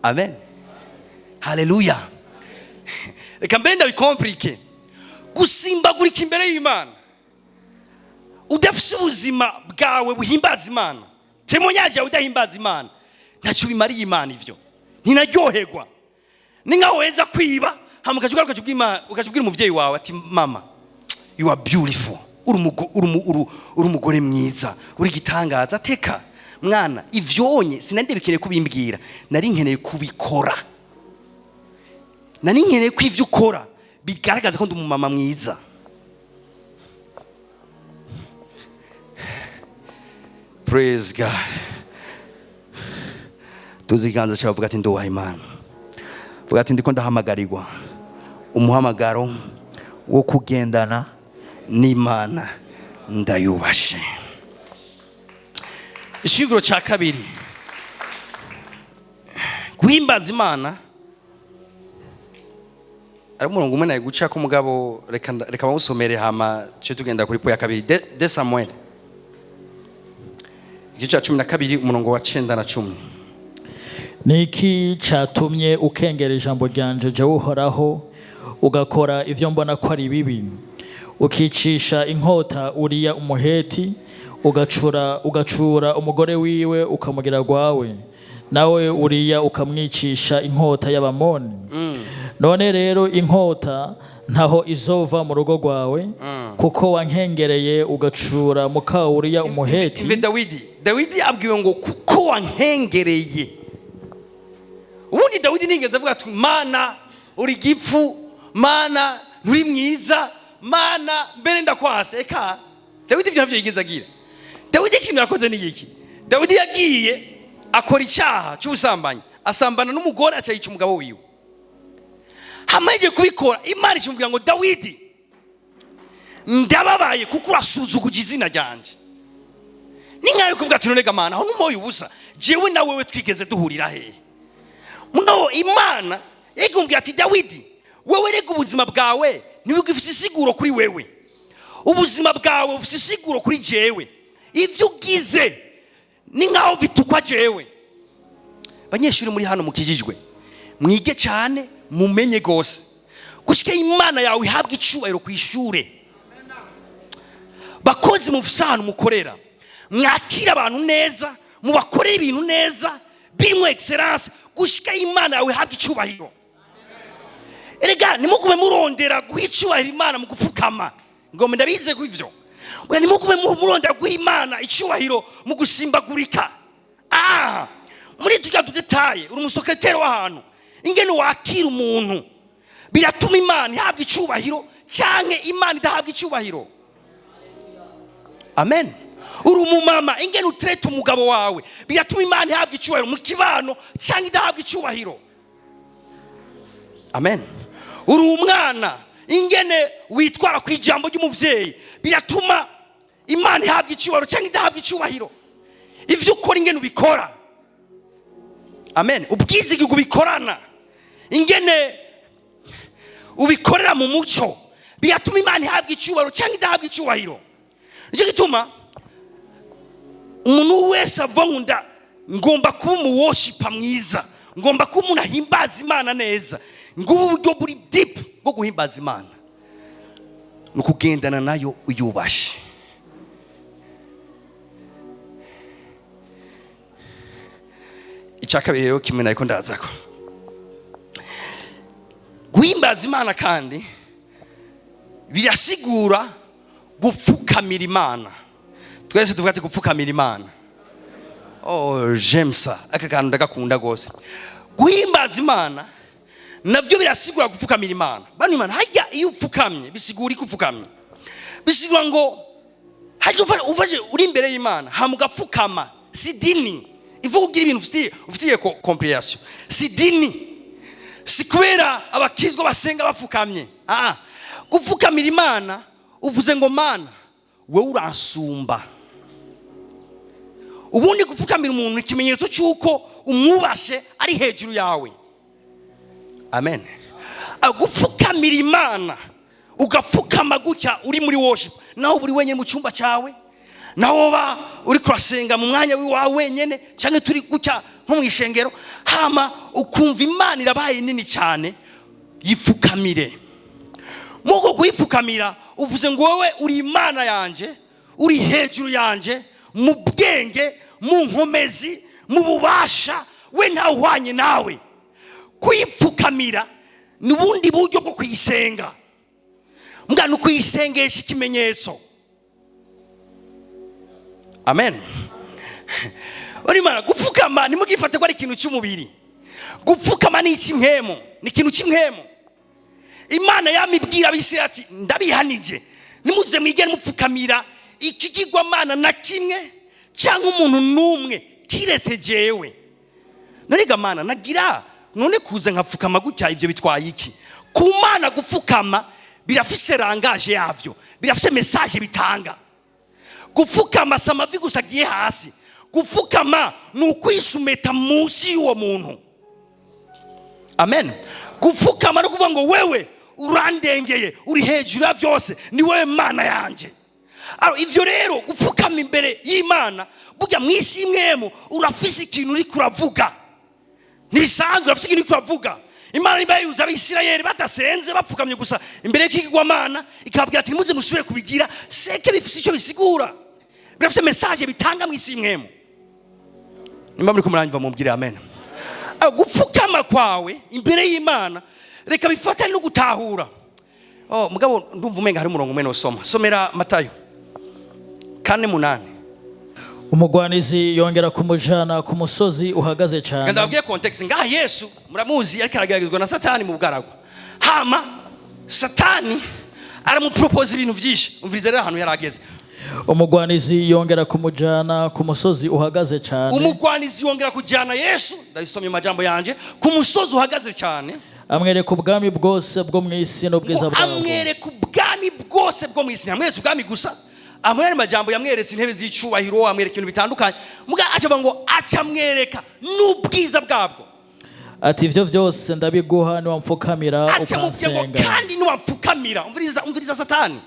Amen. Haleluya. Reka mbenda bikomplike. Gusimbagurika imbere y'Imana udafise ubuzima bwawe buhimbaza Imana, temonyaje udahimbaza Imana, ntacyo bimariye Imana ivyo. Ninaryoherwa. Ni nkaho weza kwiba hamukajuka ukajubwira umuvyeyi wawe ati mama you are beautiful, uri umugore mwiza, uri gitangaza. Teka mwana ivyonye sinande bikeneye kubimbwira, nari nkeneye kubikora. Nari nkeneye ko ivyo ukora bigaragaza ko ndi umumama mwiza. Praise God. Tuziganza cyawe vuga ati ndubaha Imana. Vuga ati ndiko ndahamagarirwa umuhamagaro wo kugendana n'Imana ndayubashe. Ishingiro cya kabiri, guhimbaza Imana. Ari umurongo umwe naye guca ko mugabo reka bawusomere hama cyo tugenda kuri po ya kabiri de Samuel igice cya 12 umurongo wa 9 na 10. Niki catumye ukengera ijambo ryanje je Uhoraho ugakora ivyo mbona ko ari bibi, ukicisha inkota Uriya umuheti, ugacura umugore wiwe ukamugira gwawe, nawe Uriya ukamwicisha inkota y'Abamoni. None rero inkota ntaho izova mu rugo rwawe, kuko wankengereye ugacura muka Uriya umuheti. Dawidi abwiwe ngo kuko wankengereye. Ubundi Dawidi ningeze avuga ati Mana uri gipfu, Mana nturi mwiza, Mana mbere ndakwase. Eka Dawidi ibyo navyo yigeze agira. Dawidi ikintu yakoze ni iki? Dawidi yagiye akora icyaha cy'ubusambanyi, asambana n'umugore acayica umugabo wiwe. Hamaje kubikora Imana ishimubwira ngo Dawidi ndababaye kuko urasuzuguza izina ryanje. Ningaye kuvuga ati none Mana aho numoye ubusa jewe na wewe twigeze duhurira he? Muno Imana ikumbwira ati Dawidi wewe rega ubuzima bwawe niwe ugifise isiguro kuri wewe, ubuzima bwawe bufise isiguro kuri jewe, ivyo ugize ni nkaho bitukwa jewe. Banyeshuri muri hano mukijijwe mwige cyane mumenye gose gushika Imana yawe ihabwa icubahiro kwishure. Bakozi mu busano mukorera mwakira abantu neza, mubakorera ibintu neza birimo excellence gushika Imana yawe ihabwa icubahiro. Erega nimukume murondera guhicubahira Imana mu gupfukama ngo ndabize ku ivyo. Mwe nimukume murondera guha Imana icubahiro mu gusimbagurika. Muri tujya detaye uri umusekreteri w'ahantu ingene wakira umuntu biratuma Imana ihabwa icubahiro canke Imana idahabwa icubahiro. Amen. Uri umumama ingene utreta umugabo wawe biratuma Imana ihabwa icubahiro mu kibano canke idahabwa icubahiro. Amen. Uri umwana ingene witwara ku ijambo ry'umuvyeyi biratuma Imana ihabwa icubahiro canke idahabwa icubahiro. Ivyo ukora ingene ubikora. Amen. Ubwizigi ubikorana ingene ubikorera mu muco biratuma Imana ihabwa icubahiro canke idahabwa icubahiro. Nicyo gituma umuntu wese avangunda ngomba kuba umuworshipa mwiza, ngomba kuba umuntu ahimbaza Imana neza. Ngubu buryo buri deep bwo guhimbaza Imana nukugendana nayo uyubashe. Icyakabiri rero kimwe nako ndazako, guhimbaza Imana kandi birasigura gupfukamira Imana. Twese tuvuga ati gupfukamira Imana. J'aime ça, aka kantu ndagakunda gose. Guhimbaza Imana navyo birasigura gupfukamira Imana. Bano Imana hajya iyo upfukamye bisigura ikupfukamye. Bisigura ngo hajya uvaje uri imbere y'Imana hamugapfukama. Si dini ivuga ugira ibintu ufitiye comprehension. Si dini, si kubera abakizwa basenga bapfukamye. Gupfukamira Imana uvuze ngo Mana wewe uransumba. Ubundi gupfukamira umuntu ikimenyetso cyuko umwubashe ari hejuru yawe. Amen. Gupfukamira Imana ugapfukama gutya uri muri worship, naho buri wenyene mu cyumba cyawe, naho ba uri kurasenga mu mwanya wawe wenyene, cyangwa turi gutya nko mu ishengero, hama ukumva Imana irabaye nini cyane, yipfukamire. Mugo kuyipfukamira uvuze ngo wowe uri Imana yanje, uri hejuru yanje, mu bwenge, mu nkomezi, mu bubasha, we ntawanye nawe. Kuyipfukamira nubundi buryo bwo kuyisenga. Mbwa no kuyisengesha ikimenyetso. Amen. Orimara gupfukama nimugifate ko ari ikintu cy'umubiri. Gupfukama ni ikimhemo, ni ikintu cy'imhemo. Imana yamibwira bise ati ndabihanije nimuze mwigene mupfukamira ikigirwa Mana na kimwe cyangwa umuntu numwe kirese jewe. Nariga Mana nagira none kuza nkapfukama gutya ivyo bitwaye iki? Ku Mana gupfukama birafise rangaje yavyo, birafise message bitanga. Gupfukama samavi gusagiye hasi. Gupfukama nukwisumeta munsi y'uwo muntu. Amen. Gupfukama no kuvuga ngo wewe urandengeye, uri hejuru ya byose, ni wewe Mana yanje. Ivyo rero gupfukama imbere y'Imana burya mwisi imwemo urafise ikintu uri kuravuga. Nibisanzwe urafise ikintu uri kuravuga. Imana ibayuza abisirayeli badasenze bapfukamye gusa imbere y'ikigwa Mana, ikababwira ati muze musubire kubigira, seke bifise icyo bisigura. Birafise message bitanga mwisi imwemo. Nimba muri kumuranyva mumbwire amen. Gupfukama kwawe imbere y'Imana reka bifatane no gutahura. Mugabo ndumva umenga hari umurongo umwe no soma. Somera Matayo 4:8. Umugwanizi yongera kumujana ku musozi uhagaze cyane. Ndabwiye context ngaha Yesu muramuzi ariko arageragezwa na Satani mu bugaragu. Hama Satani aramupropose ibintu byinshi. Umvirize rero ahantu yarageze. Umugwanizi yongera kumujana ku musozi uhagaze cyane. Umugwanizi yongera kujana Yesu, ndabisomye amajambo yanje, ku musozi uhagaze cyane. Amwereka ubwami bwose bwo mwisi no bwiza bwabwo. Amwereka ubwami bwose bwo mwisi, amwereka ubwami gusa. Amwereka amajambo yamweretse intebe z'icubahiro, amwereka ibintu bitandukanye. Muga acavuga ngo acamwereka n'ubwiza bwabwo. Ati ivyo byose ndabiguha ni wamfukamira ukasenga. Kandi ni wamfukamira. Umviriza Satani.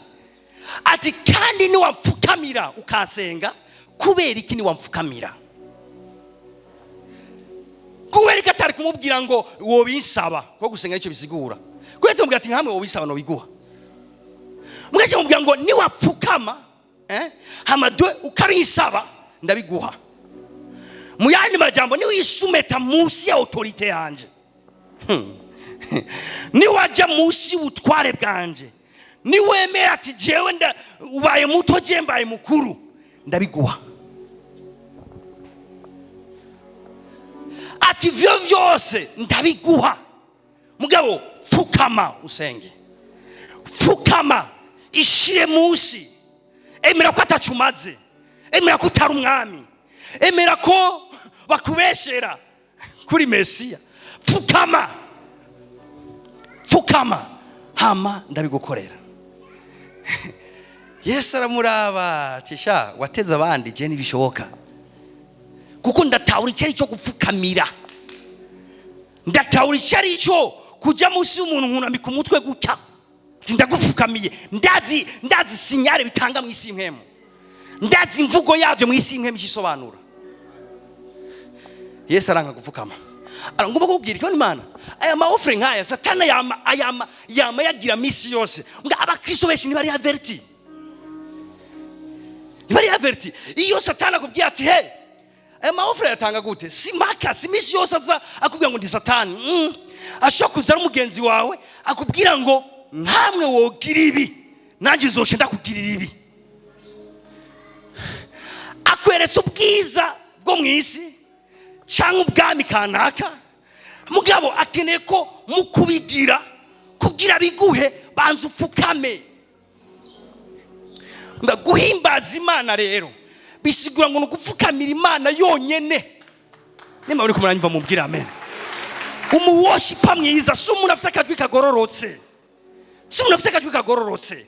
Ati kandi ni wamfukamira ukasenga, kubera iki ni wamfukamira? Kubera ko atari kumubwira ngo wo binsaba ko gusenga icyo bisigura. Kubera tumubwira ati hamwe wo bisaba no biguha. Mwaje mubwira ngo ni wapfukama, hamadwe ukabinsaba ndabiguha. Muyandi majambo ni wisumeta munsi ya autorite yanje. Ni waja munsi ubutware bwanje. Ni wemera ati jewe ubaye muto je mbaye mukuru ndabiguha. Ati vyo vyose ndabiguha. Mugabo fukama usenge. Fukama ishire munsi. Emera ko atacumaze. Emera ko utari umwami. Emera ko bakubeshera kuri Mesiya. Fukama. Fukama. Hama ndabigukorera. Yesu aramuraba tisha wateza abandi je nibishoboka. Kuko ndatawura icyo cyo gupfukamira. Ndatawura icyo kujya munsi y'umuntu nkunambika umutwe gutya. Ndagupfukamiye. Ndazi sinyare bitanga mu isi impemo. Ndazi imvugo yavyo mu isi impemo isobanura. Yesu aranga gupfukama. Ngomba kubwira ko Imana aya ma offering haya Satana yama yagira misi yose. Mbwa abakristo benshi ntibari averti. Ntibari averti. Iyo Satana akubwira ati hey, aya ma offering yatanga gute? Si maka, si misi yose aza akubwira ngo ndi Satani. Ashobora kuza ari umugenzi wawe akubwira ngo ntamwe wogira ibi, nanjye nzoce ndakugirira ibi. Akweretse ubwiza bwo mwisi cyangwa ubwami kanaka, mugabo akeneye ko mukubigira kugira biguhe banza upfukame. Guhimbaza Imana rero bisigura ngo nugupfukamira Imana yonyene. Nimba muri kumuranyumva mubwira amen. Umuworshipa mwiza si umuntu afite akajwi kagororotse, si umuntu afite akajwi kagororotse,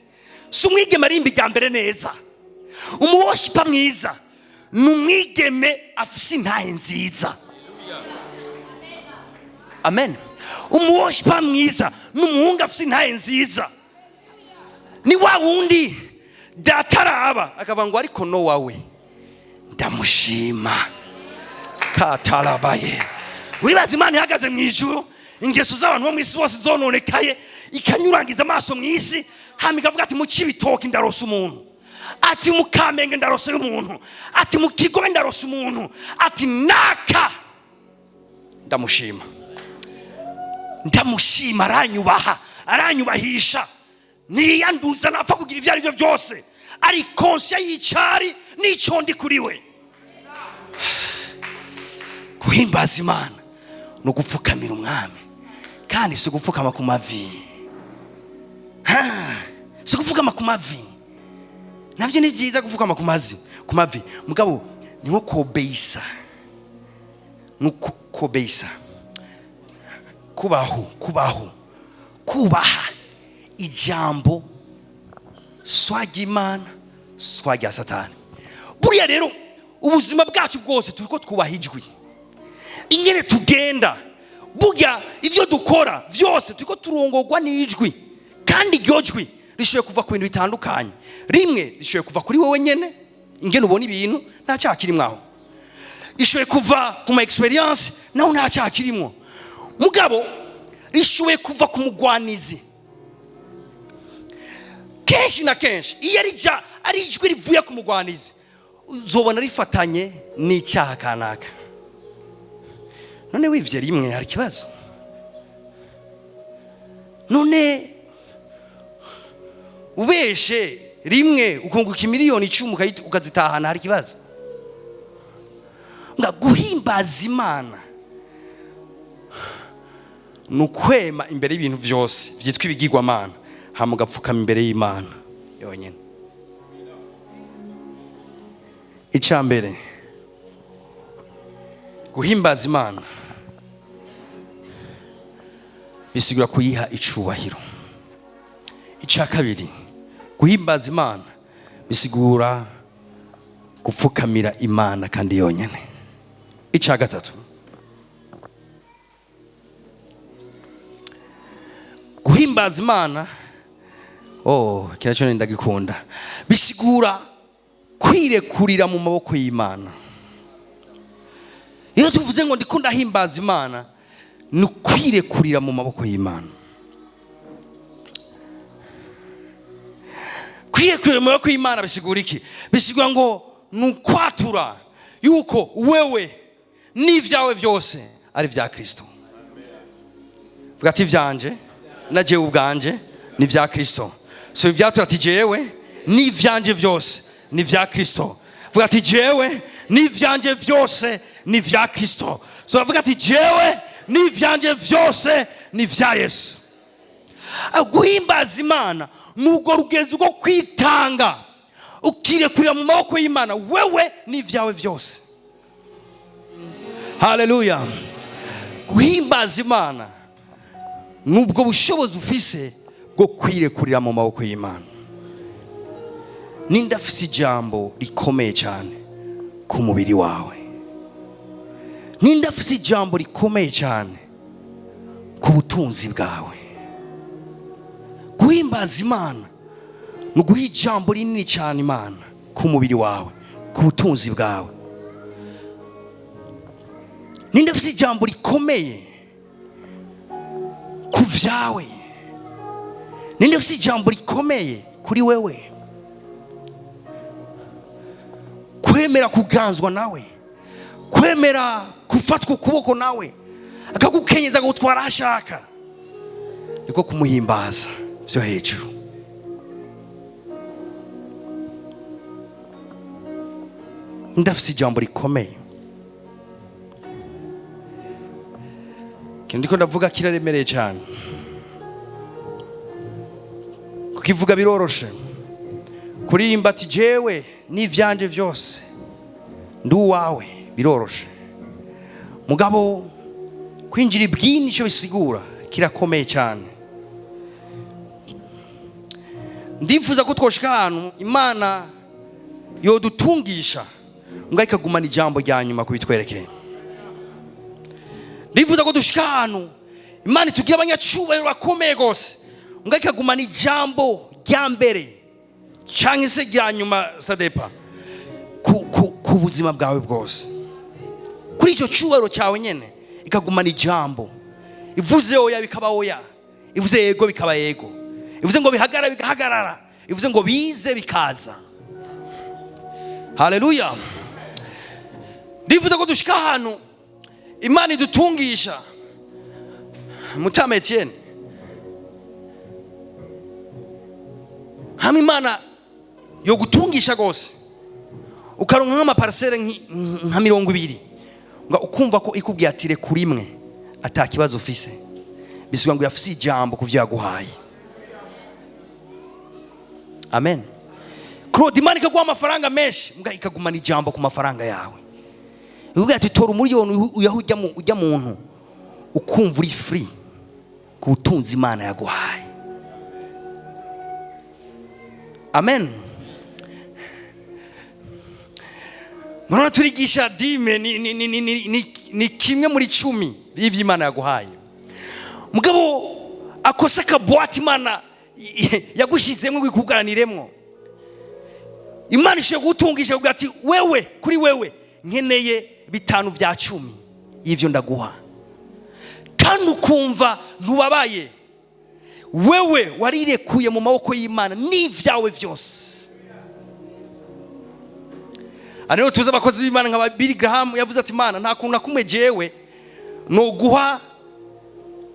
si umwigeme arimba ijya mbere neza. Umuworshipa mwiza ni umwigeme afite intahe nziza. Amen. Umuworshipa mwiza ni umuhungu afite intahe nziza. Ni wa wundi dataraba akavuga ngo ariko no wawe ndamushima katarabaye. Uribaza Imana ihagaze mu ijuru, ingeso z'abantu bo mu isi bose zononekaye, ikanyurangiza amaso mu isi, hama ikavuga ati mu Cibitoke ndarose umuntu, ati mu Kamenge ndarose umuntu, ati mu Kigobe ndarose umuntu, ati naka ndamushima. Ndamushima, aranyubaha, aranyubahisha, niyanduza napfa kugira ibyo ari byo byose, ari konsya y'icari n'icyo ndi kuri we. Guhimbaza Imana no gupfukamira umwami, kandi si gupfukama ku mavi. Si gupfukama ku mavi. Navyo ni byiza gupfukama ku mavi, mugabo ni nko kobeisa. Nukobeisa. Kubaha ijambo swagi Imana swagi ya Satani. Buriya rero ubuzima bwacu bwose turiko twubaha ijwi. Ingene tugenda, burya ivyo dukora vyose turiko turongorwa n'ijwi, kandi iryo jwi rishoboye kuva ku bintu bitandukanye. Rimwe rishoboye kuva kuri wowe nyene, ingene ubona ibintu nta cyaha kirimo aho. Rishoboye kuva ku ma experience naho nta cyaha kirimo. Mugabo rishoboye kuva ku mugwanizi. Kenshi na kenshi iyo ari ijwi rivuye ku mugwanizi, uzobona rifatanye n'icyaha kanaka. None wivye rimwe hari kibazo. None ubeshe rimwe ukunguka miliyoni 10 ukazitahana hari kibazo. Guhimbaza Imana nukwema imbere y'ibintu byose byitwa ibigirwamana, hama ugapfukama imbere y'Imana yonyine. Icambere, guhimbaza Imana bisigura kuyiha icubahiro. Ica kabiri, guhimbaza Imana bisigura gupfukamira Imana kandi yonyine. Ica gatatu, guhimbaza Imana kiracho ndagikunda, bisigura kwirekurira mu maboko y'Imana. Iyo tuvuze ngo ndikunda himbaza Imana, ni kwirekurira mu maboko y'Imana. Kwirekurira mu maboko y'Imana bisigura iki? Bisigura ngo nukwatura yuko wewe n'ivyawe byose ari vya Kristo. Vuga ati vyanje na jewe ubwanje ni vya Kristo. So ivyatura ati jewe n'ivyanje byose ni vya Kristo. Vuga ati jewe n'ivyanje byose ni vya Kristo. So vuga ati jewe n'ivyanje byose ni vya Yesu. Guhimbaza Imana nugo rugezo rwo kwitanga, ukirekurira mu maboko y'Imana wewe n'ivyawe byose. Haleluya. Guhimbaza Imana nubwo bushobozi ufise bwo kwirekurira mu maboko y'Imana. Ninda afise ijambo rikomeye cyane ku mubiri wawe. Ninda afise ijambo rikomeye cyane ku butunzi bwawe. Guhimbaza Imana nuguha ijambo rinini cyane Imana ku mubiri wawe, ku butunzi bwawe. ninde afite ijambo rikomeye ku vyawe? Ninde afite ijambo rikomeye kuri wewe? Kwemera kuganzwa nawe, kwemera kufatwa ukuboko nawe, akagukenyeza agutwara ashaka, niko kumuhimbaza vyo hejuru. Ndafise ijambo rikomeye. Ndiko ndavuga kiraremereye cyane, kukivuga biroroshe, kuririmba ati jewe n'ivyanje vyose ndi uwawe biroroshe, mugabo kwinjira ibwini cyo bisigura kirakomeye cyane. Ndifuza ko twoshika ahantu Imana yodutungisha ngo ikagumana ijambo rya nyuma kubitwerekeye. Ndifuza ko dushika ahantu Imana tugira abanyacubahiro bakomeye gose ngo ikagumana ijambo rya mbere canke se rya nyuma sadepa ku buzima bwawe bwose, kuri icyo cubahiro cyawe nyene ikagumana ijambo. Ivuze oya bikaba oya, ivuze yego bikaba yego, ivuze ngo bihagarara bigahagarara, ivuze ngo bize bikaza. Haleluya. Ndifuza ko dushika ahantu Imana idutungisha Mutama Etienne, hamwe Imana yo gutungisha gose ukaronka nk'amaparcelle nka 20 nga ukumva ko ikubwiye atire kuri imwe atakibazo ufise, bisubiye ngo yafise ijambo kuvyo yaguhaye. Amen. Claude Imana ikaguha amafaranga menshi mbwa ikagumana ijambo ku mafaranga yawe. Ubwo ati tora umuriyoni ujya muntu ukumva uri free ku butunzi Imana yaguhaye. Amen. Mwana turigisha dime ni kimwe muri 10 y'ivyo Imana yaguhaye. Mugabo akosa kabwati Imana yagushizemwe gwikuganiremwo. Imana ishe gutungisha uvuga ati wewe kuri wewe nkeneye 5 vya 10 y'ivyo ndaguha. Kandi ukumva ntubabaye. Wewe warirekuye mu maboko y'Imana n'ivyawe vyose. Ariko tuza abakozi b'Imana nka Billy Graham yavuze ati Imana nta kuntu nakumwe jewe no guha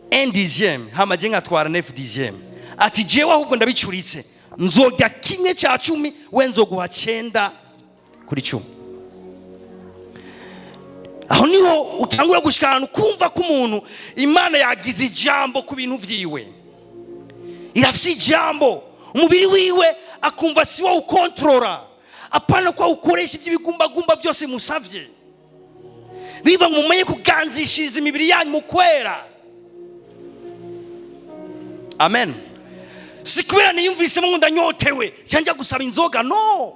1/10 hama je ngatwara 9/10. Ati jewe ahubwo ndabicuritse nzogya kimwe cya 10 we nzoguha 9/10. Aho niho utangura gushikana kumva ko umuntu Imana yagize ijambo ku bintu vyiwe. Irafise ijambo umubiri wiwe akumva si wo ukontrola, apana kwa ukoresha iby'ibigumbagumba byose musavye. Biva ngo mumenye kuganzishiriza imibiri yanyu mu kwera. Amen. Sikubera niyumvise mu ndanyotewe cyanja gusaba inzoga, no.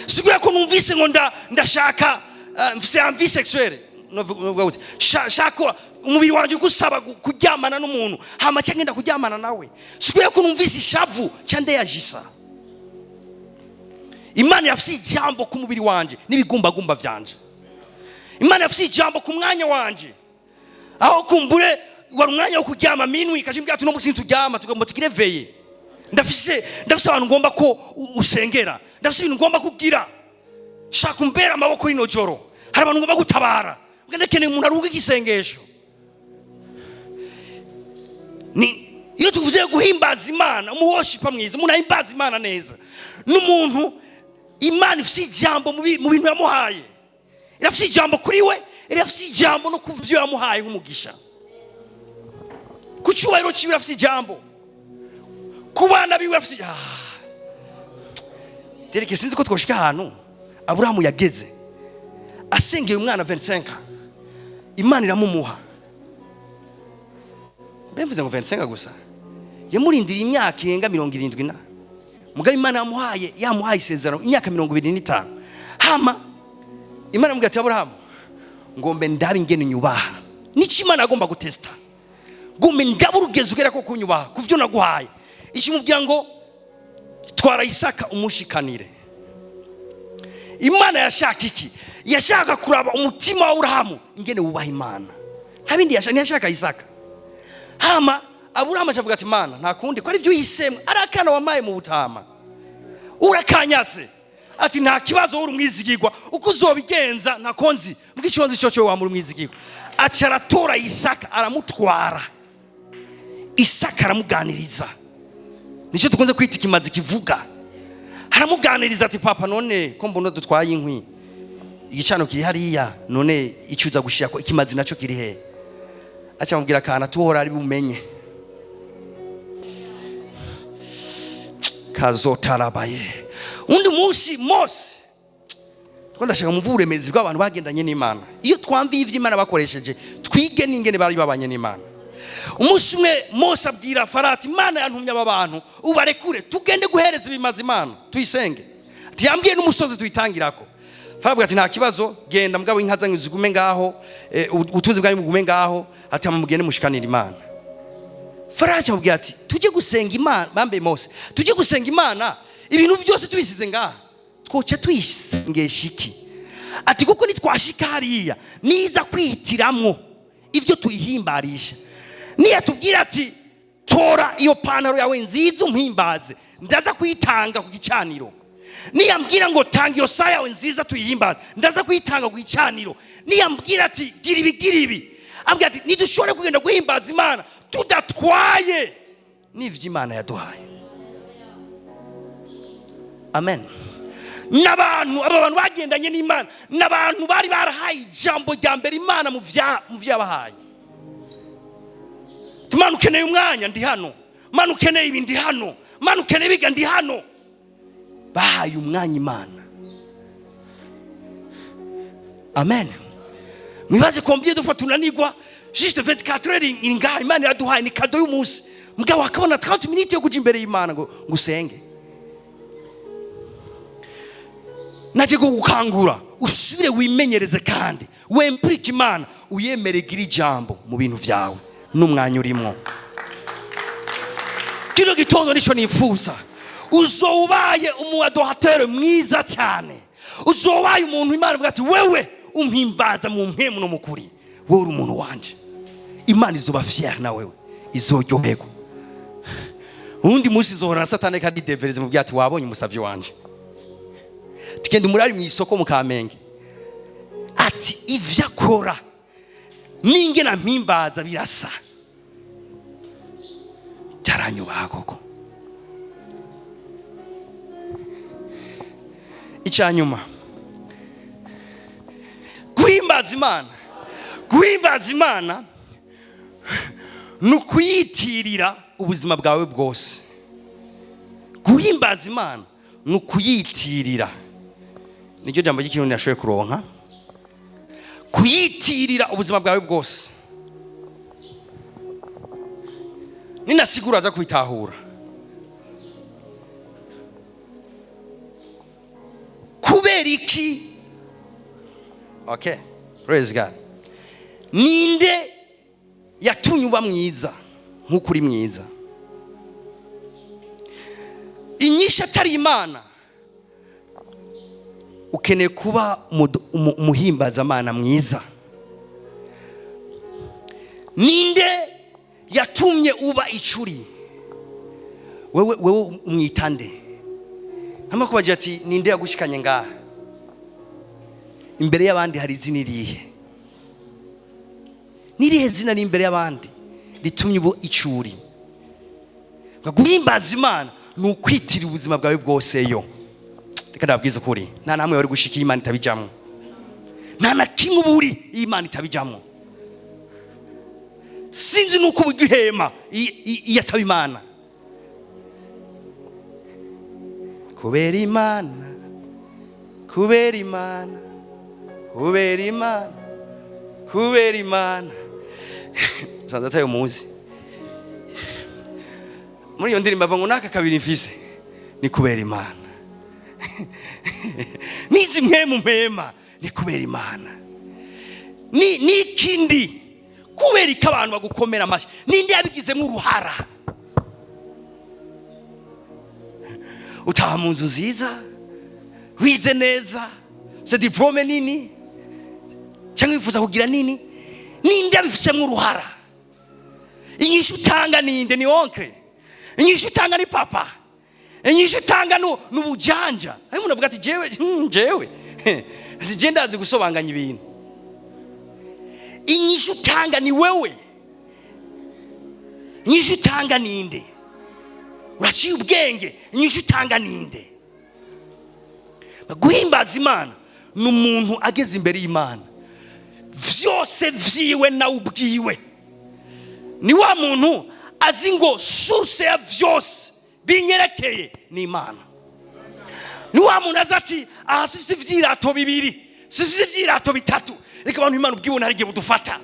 Sikubera ko numvise ngo ndashaka mfise envie sexuelle, no shaka umubiri wanje gusaba kuryamana n'umuntu hama cyangenda kuryamana nawe. Sikubera ko numvise ishavu cyande yajisa. Imana yafise ijambo ku mubiri wanje n'ibigumbagumba vyanje. Imana yafise ijambo ku mwanya wanje. Aho kumbure wari umwanya wo kuryama minwi kajimbya ati no musinzi turyama tugomba tukireveye. Ndafise abantu ngomba ko usengera. Ndafise ibintu ngomba kugira. Shaka umbera amaboko y'ino joro. Hari abantu ngomba gutabara. Ngendekene umuntu aruga igisengesho. Ni iyo tuvuze guhimbaza Imana, umuworshipa mwiza, umuntu ahimbaza Imana neza. N'umuntu Imana ifise ijambo mu bintu yamuhaye. Irafise ijambo kuri we, irafise ijambo no kuvyo yamuhaye nk'umugisha. Kucyubahiro ciwe irafise ijambo. Kubana biwe irafise Dereke sinzi ko twoshika ahantu Aburahamu yageze. Asengeye umwana 25. Imana iramumuha. Bemvuze ngo 25 gusa. Yamurindira imyaka irenga 70. Mugabe Imana yamuhaye isezerano imyaka 25. Hama Imana mugati Aburahamu ngombe ndabe ingene nyubaha. Niki Imana agomba gutesta. Gombe ndaburugeze ugera ko kunyubaha kuvyo naguhaye. Ikimubwira ngo twara Isaka umushikanire. Imana yashaka iki? yashaka kuraba umutima wa Aburahamu ingene wubaha Imana, nta bindi ntiyashaka Isaka. Hama Aburahamu avuga ati Mana nta kundi ko ari byo yisemwe, ari akana wamaye mu butama urakanyase, ati nta kibazo uri umwizigirwa uko uzobigenza nakonzi mbw'icyonzi cyo cyo wa muri umwizigirwa. Aca aratora Isaka aramutwara, Isaka aramuganiriza, nicyo tukunze kwita ikimazi kivuga. Aramuganiriza ati papa none ko mbona dutwaye inkwi, igicano kiri hariya, none icuza gushira ko ikimazi naco kiri he? Acha mubwira kana tuhora ari bumenye kazotarabaye. Undi munsi Mose ko ndashaka muvure mezi bw'abantu bagendanye n'Imana, iyo twamviye ivy'Imana bakoresheje twige n'ingene bari babanye n'Imana. Umunsi umwe Mose abwira Farati, Imana yantumye aba bantu ubarekure tugende guhereza ibimazi Imana tuyisenge, ati yambwiye n'umusozi tuyitangirako. Farati avuga ati nta kibazo, genda mugabo inka zanyu zigume ngaho, utuzi bwanyu mugume ngaho, ati amugende mushikanira Imana. Farati amubwira ati tujye gusenga Imana, bambe Mose tujye gusenga Imana ibintu byose tubisize ngaha twoca tuyisengesha iki? Ati kuko nitwashika hariya niza kwihitiramwo ivyo tuyihimbarisha, niyatubwira ati tora iyo pantaro yawe nziza umpimbaze, ndaza kuyitanga ku gicaniro. Niyambwira ngo tanga iyo saya yawe nziza tuyihimbaze, ndaza kuyitanga ku gicaniro. Niyambwira ati gira ibi, ambwira ati nidushobore kugenda guhimbaza Imana tudatwaye n'ivyo Imana yaduhaye. Amen. N'abantu aba bantu bagendanye n'Imana, n'abantu bari barahaye ijambo rya mbere Imana mu vyabahaye. Imana ukeneye umwanya ndi hano, Imana ukeneye ibi ndi hano, Imana ukeneye biga ndi hano. Bahaye umwanya Imana. Amen. Mwibaze combien de fois tunanigwa juste 24 heures inga Imana yaduhaye ni kado y'umunsi, mugabo akabona 30 minutes yo kuja imbere y'Imana ngo ngusenge. Naje gukangura usubire wimenyereze kandi wemprike Imana uyemeregira ijambo mu bintu vyawe n'umwanya urimo. Kino gitondo nico nifuza, uzobaye umuadorateur mwiza cyane, uzobaye umuntu Imana ivuga ati wewe umpimbaza mu mpemu no mukuri, wewe uri umuntu wanje. Imana izoba fier na wewe, izoryoherwa. Undi musi zohora Satani kandi devereze mu byati wabonye umusavyi wanje. Tikende murari mu isoko mu Kamenge, ati ivya kora ninge na mpimbaza birasa cyaranyubaha koko. Icyanyuma guhimbaza Imana nukuyitirira ubuzima bwawe bwose. Guhimbaza Imana nukuyitirira, niryo jambo ry'ikintu nashoye kuronka, kuyitirira ubuzima bwawe bwose. Ninasigura za kwitahura. Kubera iki? Okay, praise God. Ninde yatumye uba mwiza nk'ukuri mwiza? Inyisha atari Imana, ukeneye kuba umuhimbaza Imana mwiza. Ninde yatumye uba icuri? Wewe umwitande. Hama kubaje ati ninde yagushikanye ngaha? Imbere y'abandi hari izina irihe? Nirihe zina ni imbere y'abandi ritumye uba icuri? Guhimbaza Imana nukwitira ubuzima bwawe bwose yo. Reka ndabwiza ukuri, nta namwe wari gushika Imana itabijamwe. Nta na kimwe uburi Imana itabijamwe. Sinzi nuko ubugihema yataba Imana. Kubera Imana, kubera Imana, kubera Imana, kubera Imana. Sanza tayo muzi. Muri iyo ndirimbo bavuga ngo naka kabiri mfise ni kubera Imana. Nizi mpema ni kubera Imana. Ni kindi kubera ikabantu bagukomera amashi, ninde yabigizemo uruhara? Utaha mu nzu nziza, wize neza, se diplome nini, cyangwa wifuza kugira nini, ninde abifisemo uruhara. Inyishu utanga ninde? Ni onkre. Inyishu utanga ni papa. Inyishu utanga n'ubujanja. Ariko unavuga ati jewe je ndazi gusobanganya ibintu. Inyishu utanga ni wewe. Inyishu utanga ninde? Uraciye ubwenge. Inyishu utanga ninde? Guhimbaza Imana n'umuntu ageze imbere y'Imana vyose vyiwe na ubwiwe. Ni wa muntu azi ngo source ya vyose binyerekeye ni Imana. Ni wa muntu azati sifise ivyirato bibiri, sifise ivyirato bitatu, reka abantu Imana ubwiwe ntarige budufata.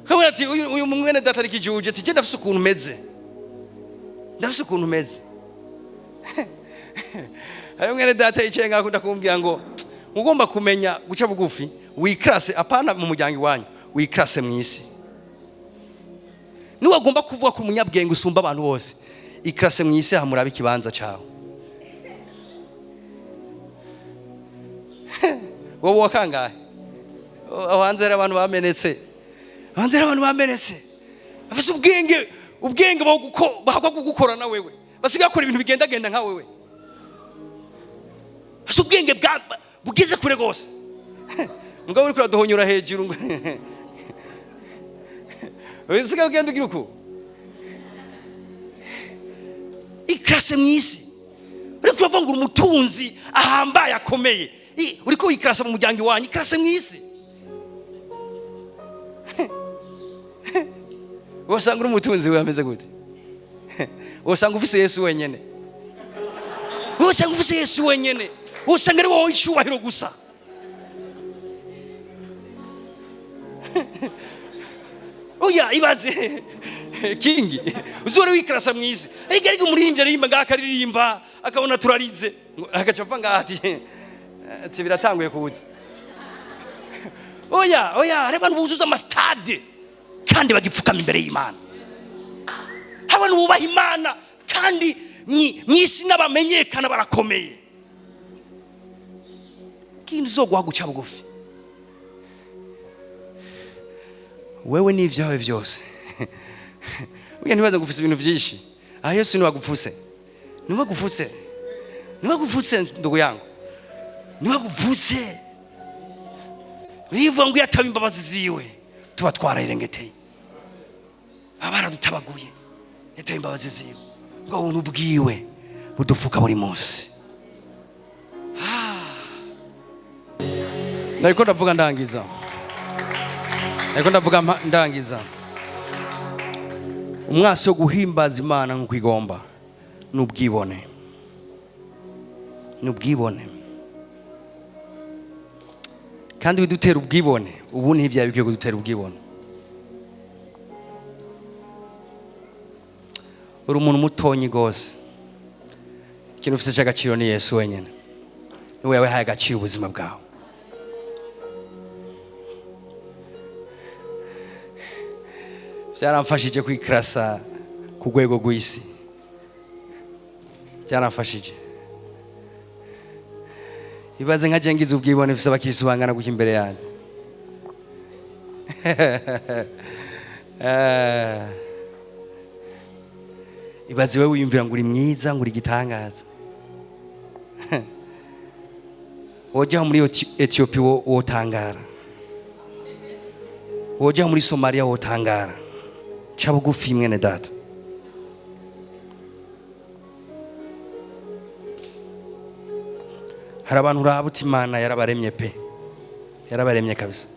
Kabona ati uyu mwene data rikijuje ati genda afise ukuntu meze. Ndafise ukuntu meze. Ayo mwene data yicenga akunda kumbwira ngo ugomba kumenya guca bugufi, wikrase apana mu muryango wanyu, wikrase mwisi. Niwe agomba kuvuga ku munyabwenge usumba abantu bose. Ikrase mwisi hamuraba ikibanza cyawe. Wowe wakangaye. Abanzera abantu bamenetse. Abanzera abantu bamenetse. Afise ubwenge bahakwa gukora na wewe. Basiga gukora ibintu bigenda nka wewe. Afise ubwenge bugeze kure gose. Mugabo uri kuraduhonyura hejuru ngo. Wisiga ugenda ugira uko. Ikrase mwisi. Uri kuravangura umutunzi ahambaye akomeye. Uri ko ikrase mu muryango wanyu, ikrase mwisi. Wasanga umutunzi we ameze gute? Wasanga ufise Yesu wenyene. Wasanga ufise Yesu wenyene. Wasanga ari wowe icubahiro gusa. Oya ibaze kingi uzore wikrasa mwisi. Ariko umurimbye aririmba ngakaririmba akabona turarize agacapfa ngati ati biratanguye kuza. Oya reba nubuzuza ama stade kandi bagipfukama imbere y'Imana. Abantu bubaha Imana kandi mwisi n'abamenyekana barakomeye. Kintu zogwa guca bugufi. Wewe ni ivyawe vyose. Uya nibaza gufisa ibintu vyinshi. Yesu ni wagupfuse. Ni wagupfuse ndugu yangu. Ni wagupfuse. Bivuga ngo yataba imbabazi ziwe tuba twarayirengeteye. Abara dutabaguye. Yataba imbabazi ziwe. Ngo ubuntu bwiwe budufuka buri munsi. Ndiko ndavuga ndangiza. Umwasi wo guhimbaza Imana nko kwigomba n'ubwibone. Kandi bidutera ubwibone, ubu ntivya bikwiye kudutera ubwibone. Uri umuntu mutonyi gose. Ikintu ufise cy'agaciro ni Yesu wenyene. Niwe yawe haye agaciro ubuzima bwawe. Byaramfashije kwikrasa ku rwego rw'isi. Byaramfashije. Ibaze nka jengiza ubwibone visa bakisubangana guki imbere yanyu. Ibaze wewe wiyumvira ngo uri mwiza ngo uri gitangaza. Woja muri Ethiopia wotangara. Woja muri Somalia wotangara. Chabugufi mwene data. Hari abantu urabuta Imana yarabaremye pe. Yarabaremye kabisa.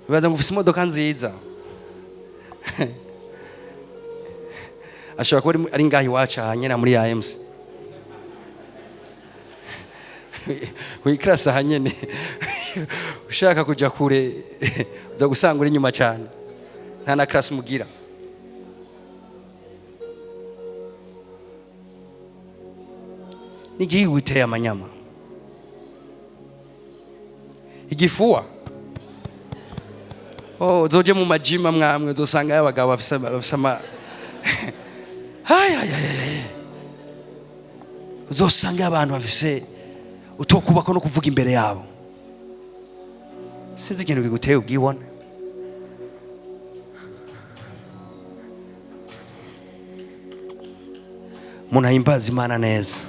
Bibaza ngo ufise imodoka nziza. Ashobora kuba ari ngahi wacu hanyene muri AMC. Wikrasa hanyene. Ushaka kuja kure uza gusanga uri nyuma cyane. Nta na class mugira. Nigiye witeye amanyama. Igifuwa. Oh, zoje mu majima mwamwe uzosanga y'abagabo bafise ama uzosanga abantu bafise utokubako no kuvuga imbere yabo. Sinzi ikintu biguteye ubwibone. Umuntu ahimbaza Imana neza,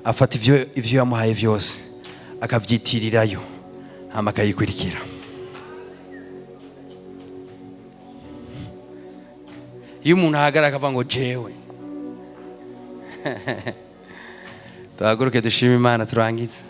afata ivyo yamuhaye vyose akavyitirirayo hama akayikurikira. Iyo umuntu ahagarara akavuga ngo jewe tuhaguruke dushime Imana turangize.